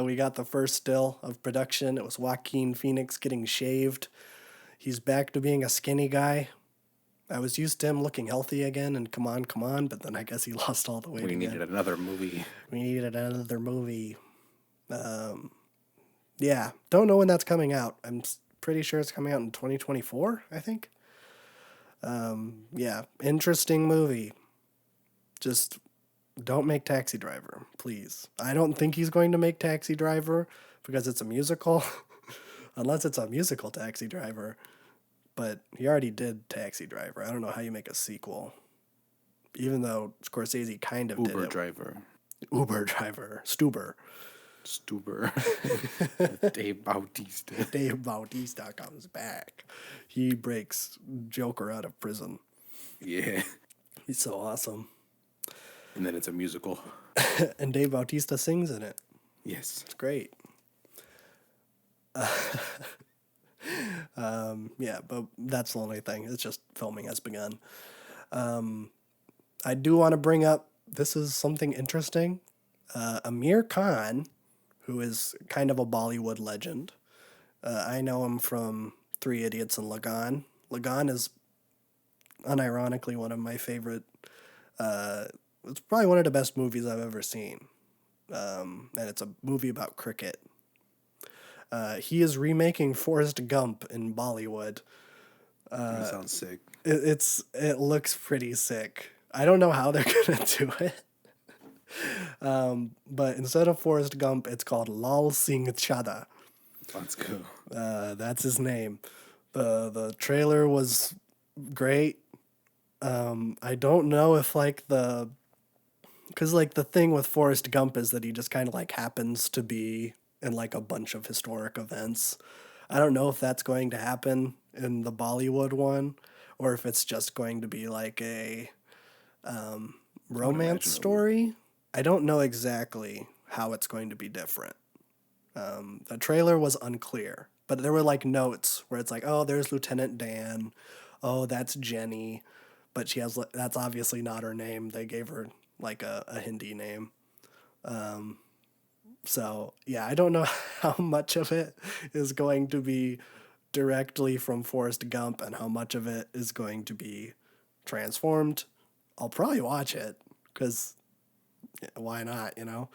We got the first still of production. It was Joaquin Phoenix getting shaved. He's back to being a skinny guy. I was used to him looking healthy again and come on, but then I guess he lost all the weight again. We needed another movie. Yeah, don't know when that's coming out. I'm pretty sure it's coming out in 2024, I think. Yeah, interesting movie. Just don't make Taxi Driver, please. I don't think he's going to make Taxi Driver because it's a musical, unless it's a musical Taxi Driver. But he already did Taxi Driver. I don't know how you make a sequel, even though Scorsese kind of did it. Uber driver. Stuber. Dave Bautista. Dave Bautista comes back. He breaks Joker out of prison. Yeah. He's so awesome. And then it's a musical. And Dave Bautista sings in it. Yes. It's great. Yeah, but that's the only thing. It's just filming has begun. I do want to bring up, this is something interesting. Amir Khan, who is kind of a Bollywood legend. I know him from Three Idiots and Lagan. Lagan is unironically one of my favorite. It's probably one of the best movies I've ever seen. And it's a movie about cricket. He is remaking Forrest Gump in Bollywood. That sounds sick. It looks pretty sick. I don't know how they're gonna do it. But instead of Forrest Gump, it's called Lal Singh Chadha. Let's go. That's his name. The trailer was great. I don't know if because like the thing with Forrest Gump is that he just kind of like happens to be in like a bunch of historic events. I don't know if that's going to happen in the Bollywood one, or if it's just going to be like a romance story. I don't know exactly how it's going to be different. The trailer was unclear, but there were like notes where it's like, oh, there's Lieutenant Dan. Oh, that's Jenny. But that's obviously not her name. They gave her like a Hindi name. So, yeah, I don't know how much of it is going to be directly from Forrest Gump and how much of it is going to be transformed. I'll probably watch it because why not, you know?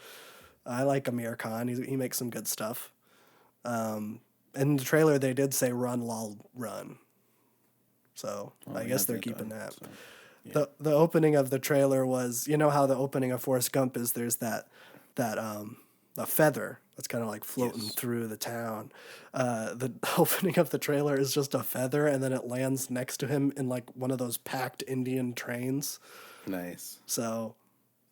I like Amir Khan. He makes some good stuff. In the trailer, they did say "Run, lol, run," so I guess they're keeping that. So, yeah. The opening of the trailer was, you know how the opening of Forrest Gump is. There's that a feather that's kind of like floating through the town. The opening of the trailer is just a feather, and then it lands next to him in like one of those packed Indian trains. Nice. So,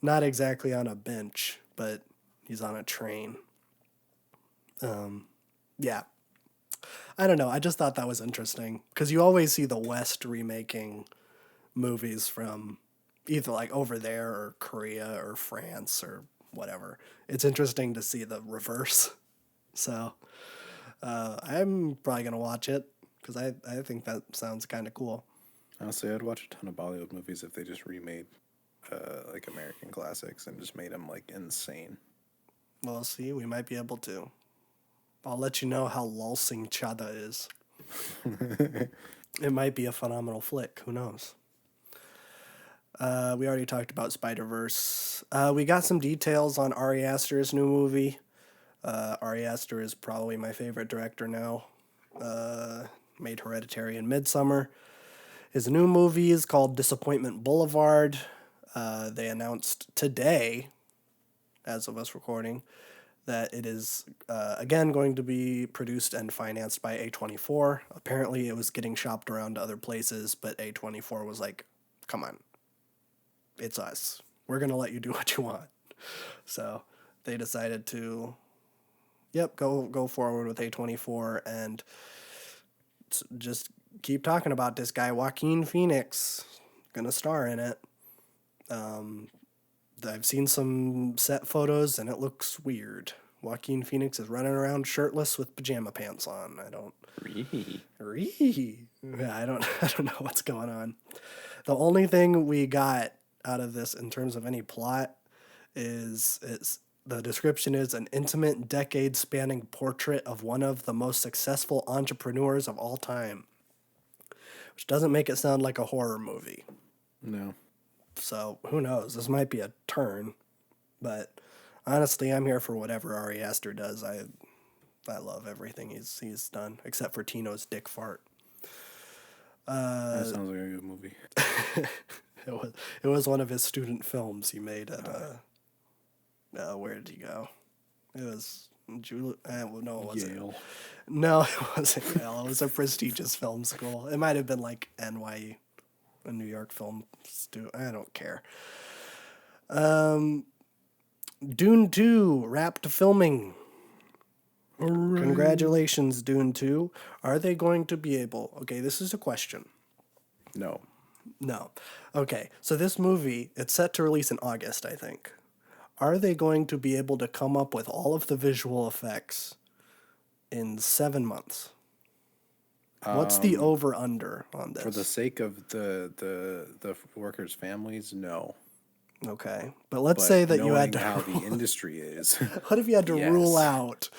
not exactly on a bench, but he's on a train. Yeah. I don't know. I just thought that was interesting because you always see the West remaking movies from either like over there or Korea or France or whatever. It's interesting to see the reverse. So I'm probably going to watch it because I think that sounds kind of cool. Honestly, I'd watch a ton of Bollywood movies if they just remade like American classics and just made them like insane. Well, see, we might be able to. I'll let you know how Lal Singh Chadha is. It might be a phenomenal flick. Who knows? We already talked about Spider-Verse. We got some details on Ari Aster's new movie. Ari Aster is probably my favorite director now. Made Hereditary and Midsommar. His new movie is called Disappointment Boulevard. They announced today, as of us recording, that it is, again, going to be produced and financed by A24. Apparently, it was getting shopped around to other places, but A24 was like, come on, it's us. We're going to let you do what you want. So they decided to, go forward with A24 and just keep talking about this guy, Joaquin Phoenix, going to star in it. I've seen some set photos and it looks weird. Joaquin Phoenix is running around shirtless with pajama pants on. I don't know what's going on. The only thing we got out of this in terms of any plot is the description is an intimate decade-spanning portrait of one of the most successful entrepreneurs of all time, which doesn't make it sound like a horror movie. No. So, who knows? This might be a turn. But, honestly, I'm here for whatever Ari Aster does. I love everything he's done, except for Tino's dick fart. That sounds like a good movie. It was one of his student films he made at, where did he go? It was no, it wasn't. Yale. No, it wasn't Yale. It was a prestigious film school. It might have been like NYU. A New York film studio. I don't care. Dune 2 wrapped filming. Hooray. Congratulations, Dune 2. Are they going to be able... Okay, this is a question. No. Okay, so this movie, it's set to release in August, I think. Are they going to be able to come up with all of the visual effects in 7 months? What's the over under on this? For the sake of the workers' families, no. Okay, but let's But say that you knowing had to. how the industry is, What if you had to rule yes. out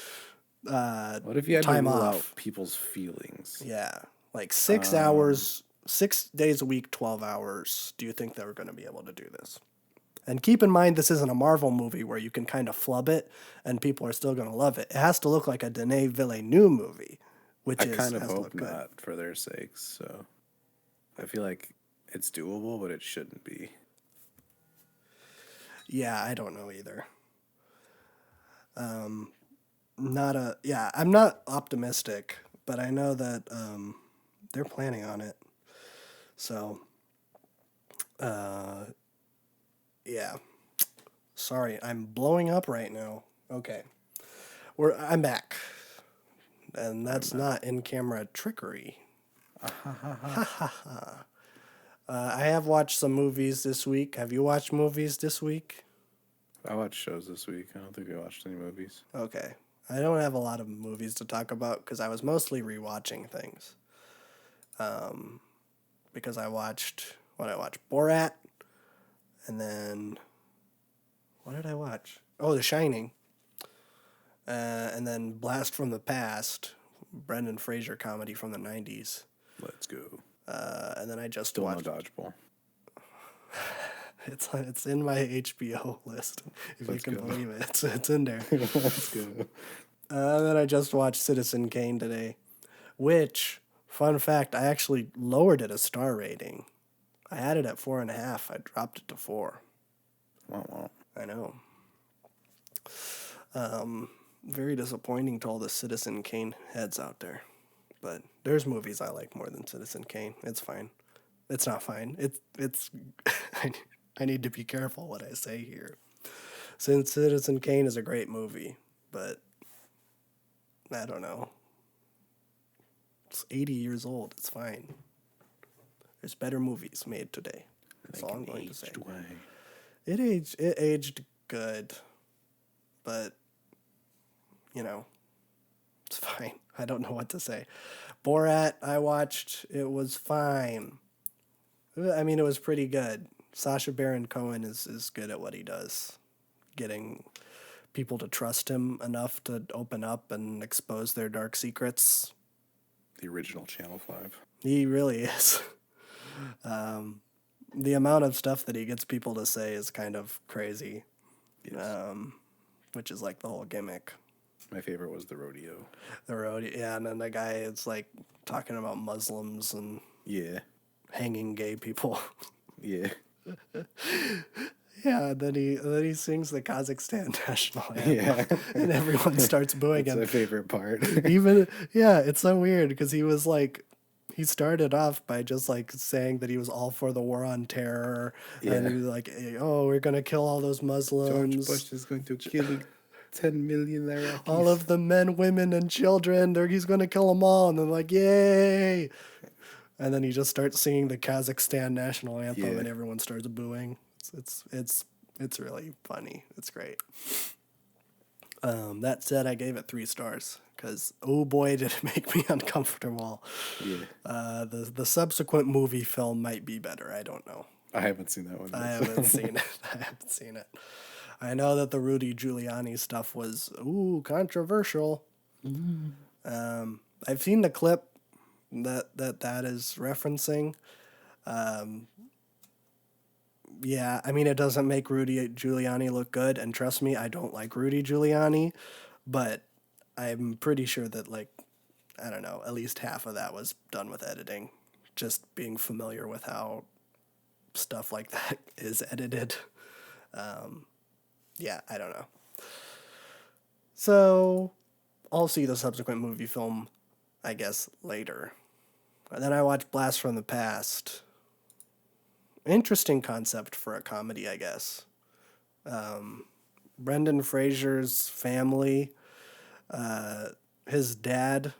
What if you had to time rule off? out people's feelings? Yeah, like 6 hours, 6 days a week, 12 hours. Do you think they were going to be able to do this? And keep in mind, this isn't a Marvel movie where you can kind of flub it and people are still going to love it. It has to look like a Denis Villeneuve movie, which I is kind of has to hope look good. not for their sakes. So I feel like it's doable, but it shouldn't be. Yeah, I don't know either. I'm not optimistic, but I know that they're planning on it. So, yeah. Sorry, I'm blowing up right now. Okay. I'm back. And that's not in-camera trickery. I have watched some movies this week. Have you watched movies this week? I watched shows this week. I don't think I watched any movies. Okay. I don't have a lot of movies to talk about because I was mostly rewatching things. Because I watched Borat, and then what did I watch? Oh, The Shining. And then Blast from the Past, Brendan Fraser comedy from the 90s. Let's go. And then I just Still watched. no dodgeball. It's in my HBO list, if Let's you can go. believe it. It's in there. Let's go. And then I just watched Citizen Kane today, which, fun fact, I actually lowered it a star rating. I had it at 4.5. I dropped it to 4. Wow. I know. Very disappointing to all the Citizen Kane heads out there. But there's movies I like more than Citizen Kane. It's fine. It's not fine. It's I need to be careful what I say here. Since Citizen Kane is a great movie, but I don't know. It's 80 years old. It's fine. There's better movies made today. That's all I'm going to say. It aged good, but it's fine. I don't know what to say. Borat, I watched. It was fine. I mean, it was pretty good. Sacha Baron Cohen is good at what he does, getting people to trust him enough to open up and expose their dark secrets. The original Channel 5. He really is. The amount of stuff that he gets people to say is kind of crazy, Yes. which is like the whole gimmick. My favorite was the rodeo. The road, yeah, and then the guy is like talking about Muslims and Yeah. hanging gay people. Yeah. Yeah, then he sings the Kazakhstan national anthem, Yeah. and everyone starts booing That's him. my favorite part. It's so weird because he was like, he started off by just like saying that he was all for the war on terror, and he was like, oh, we're gonna kill all those Muslims. George Bush is going to kill 10 million Iraqis. All of the men, women, and children. He's going to kill them all. And they're like, yay. And then he just starts singing the Kazakhstan national anthem, and everyone starts booing. It's really funny. It's great. That said, I gave it 3 stars because, oh boy, did it make me uncomfortable. Yeah. The subsequent movie film might be better. I don't know. I haven't seen that one. I haven't seen it. I know that the Rudy Giuliani stuff was controversial. I've seen the clip that is referencing. Yeah, I mean, it doesn't make Rudy Giuliani look good, and trust me, I don't like Rudy Giuliani, but I'm pretty sure that, like, I don't know, at least half of that was done with editing. Just being familiar with how stuff like that is edited. Yeah, I don't know. So, I'll see the subsequent movie film, I guess, later. And then I watched Blast from the Past. Interesting concept for a comedy, I guess. Brendan Fraser's family, his dad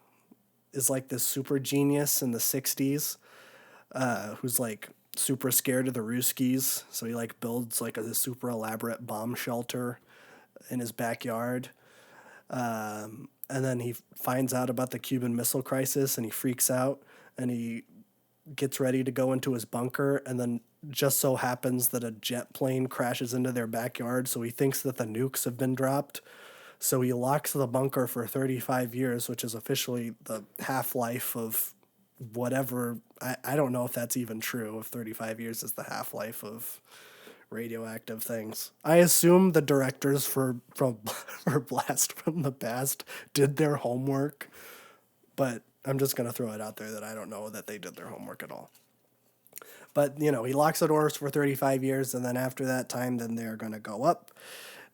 is like this super genius in the 60s, who's like super scared of the Ruskies, so he like builds like a super elaborate bomb shelter in his backyard. And and then he finds out about the Cuban Missile Crisis, and he freaks out, and he gets ready to go into his bunker, and then just so happens that a jet plane crashes into their backyard, so he thinks that the nukes have been dropped. So he locks the bunker for 35 years, which is officially the half-life of whatever. I don't know if that's even true, if 35 years is the half-life of radioactive things. I assume the directors for Blast from the Past did their homework, but I'm just going to throw it out there that I don't know that they did their homework at all. But, he locks the doors for 35 years, and then after that time, then they're going to go up.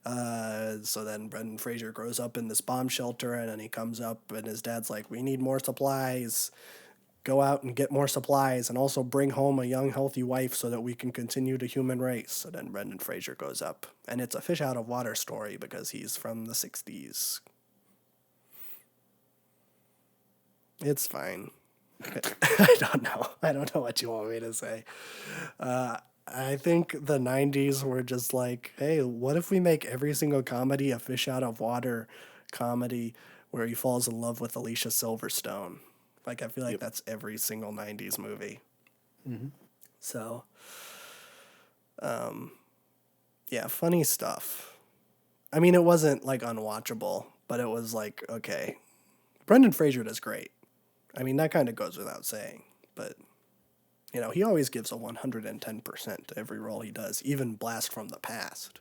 So then Brendan Fraser grows up in this bomb shelter, and then he comes up, and his dad's like, we need more supplies. Go out and get more supplies, and also bring home a young, healthy wife so that we can continue the human race. So then Brendan Fraser goes up, and it's a fish out of water story because he's from the 60s. It's fine. I don't know. I don't know what you want me to say. I think the 90s were just like, hey, what if we make every single comedy a fish out of water comedy where he falls in love with Alicia Silverstone? Like, I feel like that's every single 90s movie. Mm-hmm. So, yeah, funny stuff. I mean, it wasn't, like, unwatchable, but it was like, okay. Brendan Fraser does great. I mean, that kind of goes without saying, but, he always gives a 110% to every role he does, even Blast from the Past.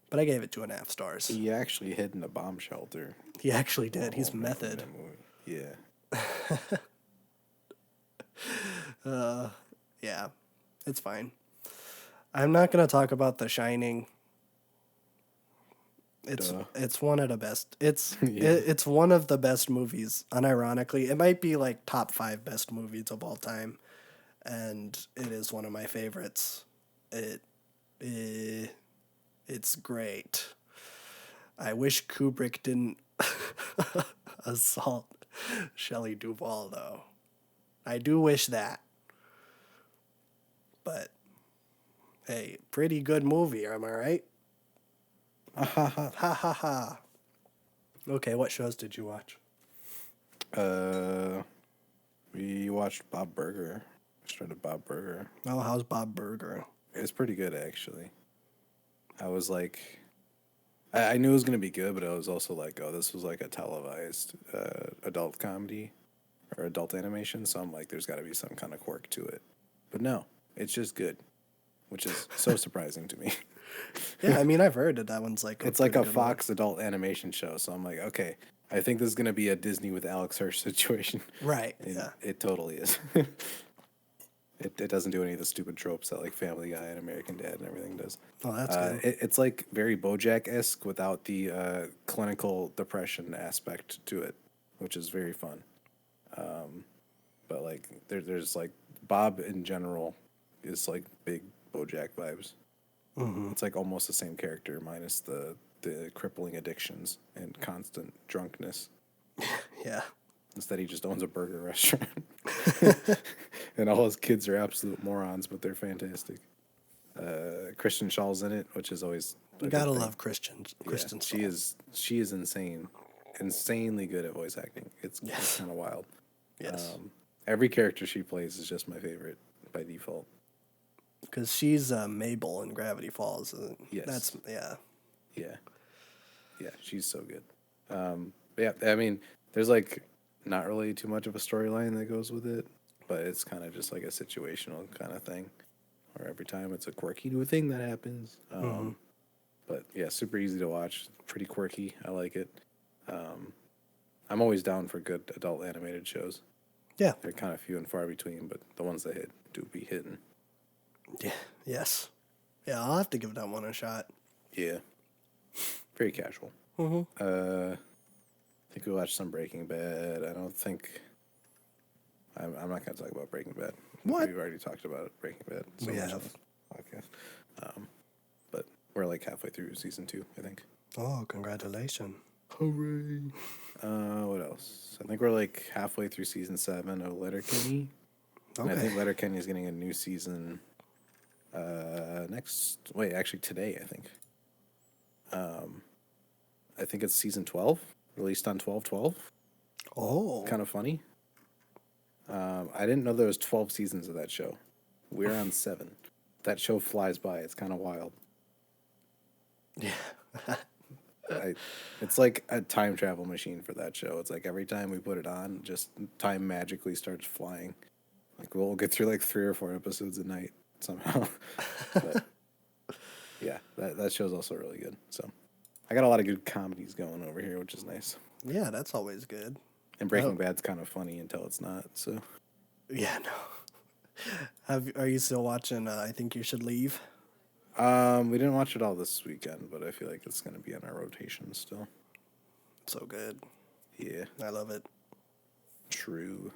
But I gave it 2.5 stars. He actually hid in a bomb shelter. He actually did. He's method. Yeah. Yeah, it's fine. I'm not going to talk about The Shining. It's one of the best. It's one of the best movies, unironically. It might be like top 5 best movies of all time, and it is one of my favorites. It's great. I wish Kubrick didn't assault Shelley Duvall, though. I do wish that. But, hey, pretty good movie, am I right? Ha ha ha. Okay, what shows did you watch? We watched Bob Burger. Started Bob Burger. Oh, how's Bob Burger? It's pretty good, actually. I was like, I knew it was gonna be good, but I was also like, oh, this was like a televised adult comedy or adult animation, so I'm like, there's got to be some kind of quirk to it. But no, it's just good, which is so surprising to me. Yeah, I mean, I've heard that one's like it's like a Fox adult animation show, so I'm like, okay, I think this is gonna be a Disney with Alex Hirsch situation. Right. And yeah. It totally is. It doesn't do any of the stupid tropes that like Family Guy and American Dad and everything does. Oh, that's good. It's like very BoJack-esque without the clinical depression aspect to it, which is very fun. But like there's like Bob in general is like big BoJack vibes. Mm-hmm. It's like almost the same character minus the crippling addictions and constant drunkenness. Yeah. Instead, he just owns a burger restaurant. And all his kids are absolute morons, but they're fantastic. Kristen Shaw's in it, which is always you gotta love Kristen. She is insane, insanely good at voice acting. It's kind of wild. Yes. Every character she plays is just my favorite by default. Because she's Mabel in Gravity Falls. Yes. Yeah, she's so good. Yeah, I mean, there's like not really too much of a storyline that goes with it, but it's kind of just like a situational kind of thing, where every time it's a quirky new thing that happens. But yeah, super easy to watch, pretty quirky. I like it. I'm always down for good adult animated shows. Yeah, they're kind of few and far between, but the ones that hit do be hitting. Yeah. Yes. Yeah, I'll have to give that one a shot. Yeah. Very casual. Mm-hmm. I think we watched some Breaking Bad. I don't think... I'm not going to talk about Breaking Bad. What? We've already talked about Breaking Bad. We have. Okay. But we're like halfway through season 2, I think. Oh, congratulations. Hooray. What else? I think we're like halfway through season 7 of Letterkenny. Okay. And I think Letterkenny is getting a new season actually today, I think. I think it's season 12 released on 12/12. Oh. Kind of funny. I didn't know there was 12 seasons of that show. We're on 7. That show flies by. It's kind of wild. Yeah. It's like a time travel machine for that show. It's like every time we put it on, just time magically starts flying. Like we'll get through like 3 or 4 episodes a night somehow. But yeah, that show's also really good. So I got a lot of good comedies going over here, which is nice. Yeah, that's always good. And Breaking Bad's kind of funny until it's not. So Yeah, no. Are you still watching I Think You Should Leave? we didn't watch it all this weekend, but I feel like it's gonna be on our rotation still. So good. Yeah, I love it. true.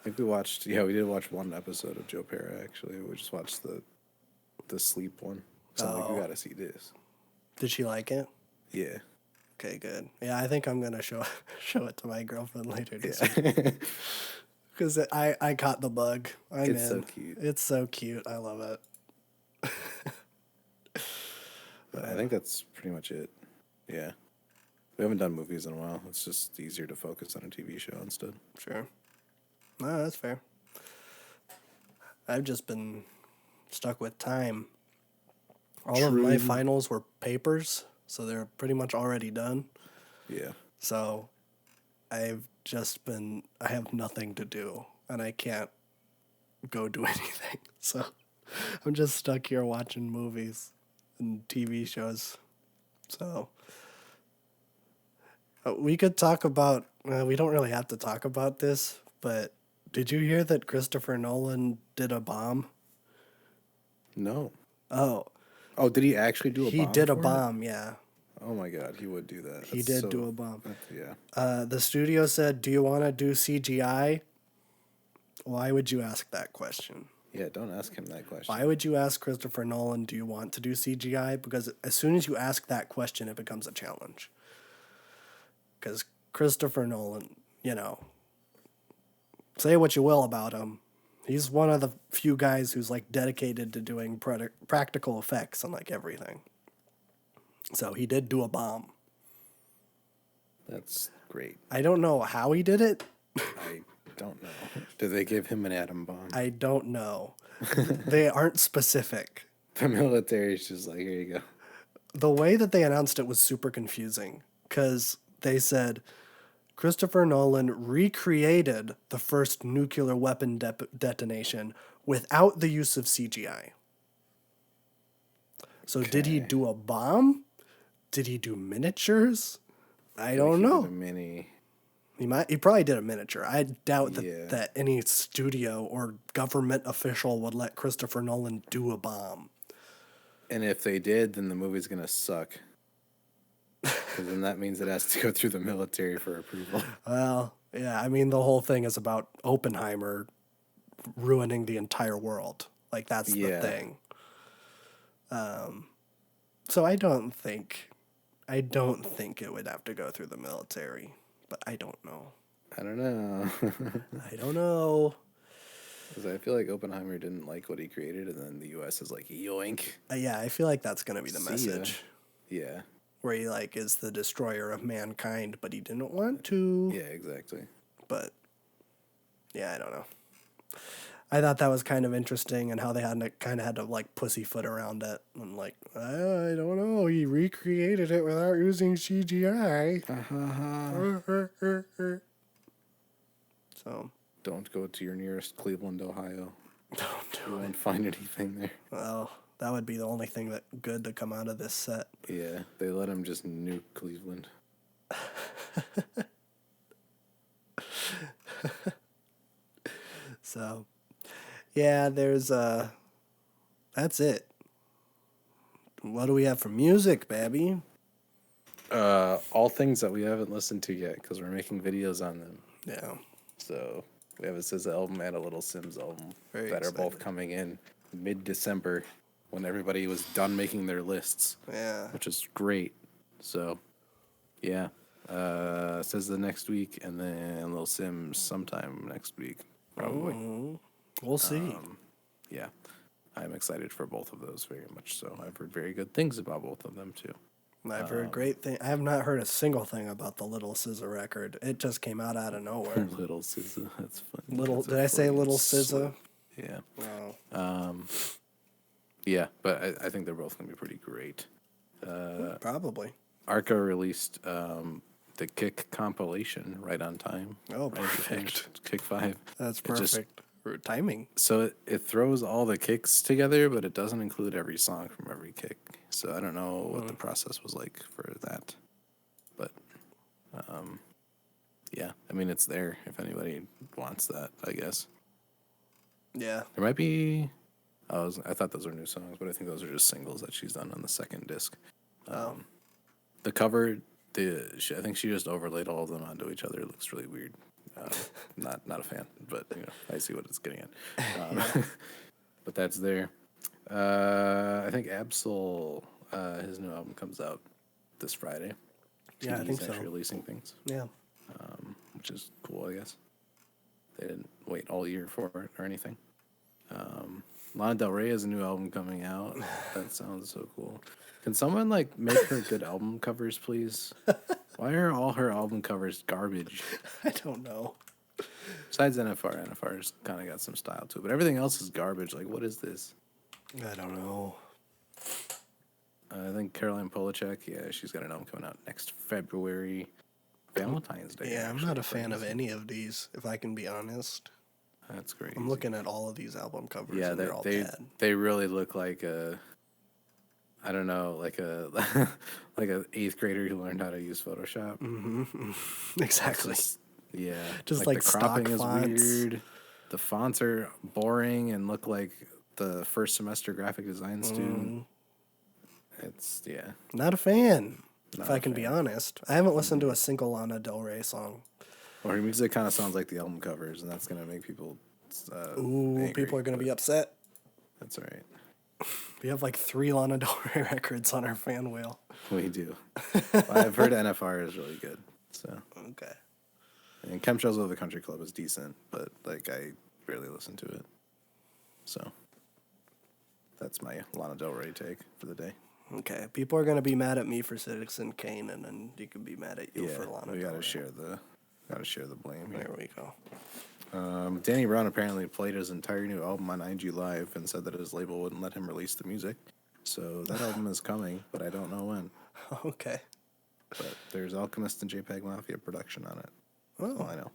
I think we did watch one episode of Joe Pera actually. We just watched the sleep one. So I'm like, we gotta see this. Did she like it? Yeah. Okay, good. Yeah, I think I'm gonna show it to my girlfriend later this Yeah. week. Because I caught the bug. It's so cute. It's so cute. I love it. But I think that's pretty much it. Yeah. We haven't done movies in a while. It's just easier to focus on a TV show instead. Sure. No, that's fair. I've just been stuck with time. All of my finals were papers, so they're pretty much already done. Yeah. So I have nothing to do, and I can't go do anything. So I'm just stuck here watching movies and TV shows. So we could talk about, we don't really have to talk about this, but did you hear that Christopher Nolan did a bomb? No. Oh, Oh, did he actually do a bomb? he did a for it? bomb, yeah. Oh my god, he would do that. He That's did do a bomb. Yeah. The studio said, "Do you want to do CGI?" Why would you ask that question? Yeah, don't ask him that question. Why would you ask Christopher Nolan, "Do you want to do CGI?" Because as soon as you ask that question, it becomes a challenge. Because Christopher Nolan, say what you will about him, he's one of the few guys who's like dedicated to doing practical effects on like everything. So he did do a bomb. That's great. I don't know how he did it. I don't know. Did they give him an atom bomb? I don't know. They aren't specific. The military's just like, here you go. The way that they announced it was super confusing because they said Christopher Nolan recreated the first nuclear weapon detonation without the use of CGI. So did he do a bomb? Did he do miniatures? I don't know. Did a mini. He probably did a miniature. I doubt Yeah. that any studio or government official would let Christopher Nolan do a bomb. And if they did, then the movie's gonna suck. Because then that means it has to go through the military for approval. Well, yeah, I mean, the whole thing is about Oppenheimer ruining the entire world. Like, that's the thing. So I don't think it would have to go through the military, but I don't know. I don't know. I don't know. Because I feel like Oppenheimer didn't like what he created, and then the U.S. is like, yoink. Yeah, I feel like that's going to be the See ya. message. Yeah. Where he, like, is the destroyer of mankind, but he didn't want to. Yeah, exactly. But, yeah, I don't know. I thought that was kind of interesting, and how they had to like pussyfoot around it. And like, I don't know, he recreated it without using CGI. So Don't go to your nearest Cleveland, Ohio. don't You do it. won't find anything there. Well, that would be the only thing that good to come out of this set. Yeah, they let him just nuke Cleveland. So, yeah, there's that's it. What do we have for music, baby? All things that we haven't listened to yet because we're making videos on them. Yeah. So we have a SZA album and a Little Sims album Very that are both excited. coming in mid-December when everybody was done making their lists, Yeah. which is great. So, yeah. SZA next week and then Little Sims sometime next week, probably. We'll see. Yeah. I'm excited for both of those very much so. I've heard very good things about both of them too. I've heard great things. I have not heard a single thing about the Little SZA record. It just came out of nowhere. Little SZA, that's funny. Little, That's a did I say Freudian Little slip. SZA? Yeah. Oh, Yeah, but I think they're both going to be pretty great. probably. Arca released the Kick compilation right on time. Oh, right after perfect. finished Kick 5. That's It just- perfect. Timing. So it throws all the kicks together, but it doesn't include every song from every kick. So I don't know what the process was like for that. But, yeah, I mean, it's there if anybody wants that, I guess. Yeah. There might be... I thought those were new songs, but I think those are just singles that she's done on the second disc. The cover, I think she just overlaid all of them onto each other. It looks really weird. Not a fan, but I see what it's getting at. But that's there. I think Absol, his new album comes out this Friday. Yeah, I think He's so. actually releasing things, Yeah. which is cool, I guess. They didn't wait all year for it or anything. Lana Del Rey has a new album coming out. That sounds so cool. Can someone make her good album covers, please? Why are all her album covers garbage? I don't know. Besides NFR, NFR's kind of got some style to it, but everything else is garbage. Like, what is this? I don't know. I think Caroline Polachek, yeah, she's got an album coming out next February, Valentine's Day. Yeah, I'm actually, not a if I fan can of see. any of these, if I can be honest. That's great. I'm looking at all of these album covers, Yeah, and they're all bad. they really look like I don't know, like a like an 8th grader who learned how to use Photoshop. Exactly. Yeah, Just the like stock cropping is fonts. weird. The fonts are boring and look like the first semester graphic design student. It's Not a fan, Not if a I can be fan. honest. I haven't listened to a single Lana Del Rey song. Or her music kind of sounds like the album covers, and that's gonna make people. Angry, People are going to be upset. That's all right. We have like 3 Lana Del Rey records on our fan wheel. We do. Well, I've heard NFR is really good. So, Okay. and Chemtrails of the Country Club is decent, but I barely listen to it. So, that's my Lana Del Rey take for the day. Okay. People are going to be mad at me for Citizen Kane, and then you can be mad at you Yeah, for Lana we Del gotta Rey. share the blame here. There we go. Danny Brown apparently played his entire new album on IG Live and said that his label wouldn't let him release the music. So that album is coming, but I don't know when. Okay. But there's Alchemist and JPEG Mafia production on it. Oh, Well, I know.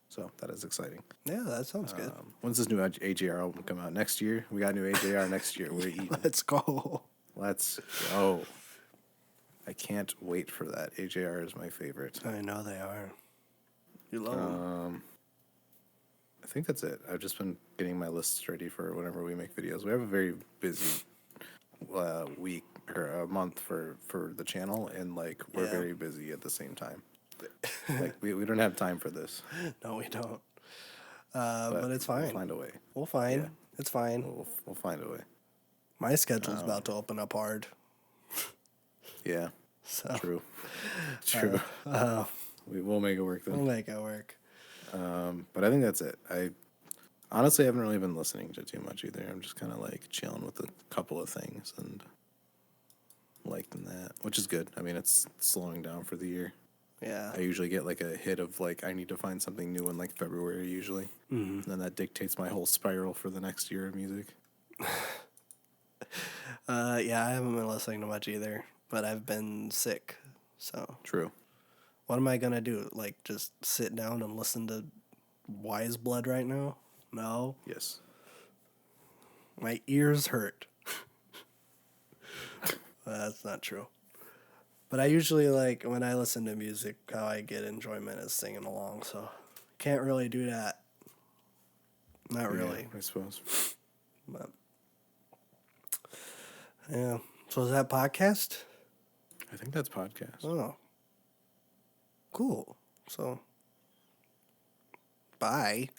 So that is exciting. yeah, that sounds good. When's this new AJR album come out? Next year? We got new AJR next year. We're eating. Let's go. Let's go. I can't wait for that. AJR is my favorite. I know they are. You love them. I think that's it. I've just been getting my lists ready for whenever we make videos. We have a very busy week or a month for the channel, and we're Yeah. very busy at the same time. We don't have time for this. No, we don't. But it's fine. We'll find a way. We'll find. Yeah. It's fine. We'll find a way. My schedule's about to open up hard. Yeah. So True. True. We will make it work we'll then. make it work. But I think that's it. I honestly haven't really been listening to too much either. I'm just kind of chilling with a couple of things and liking that, which is good. I mean, it's slowing down for the year. Yeah. I usually get a hit of I need to find something new in February usually. And then that dictates my whole spiral for the next year of music. Yeah, I haven't been listening to much either, but I've been sick. So True. what am I gonna do? Just sit down and listen to Wise Blood right now? No. Yes. My ears hurt. That's not true. But I usually when I listen to music, how I get enjoyment is singing along, so can't really do that. Not really. Yeah, I suppose. But yeah. So is that podcast? I think that's podcast. Oh. Cool. So bye.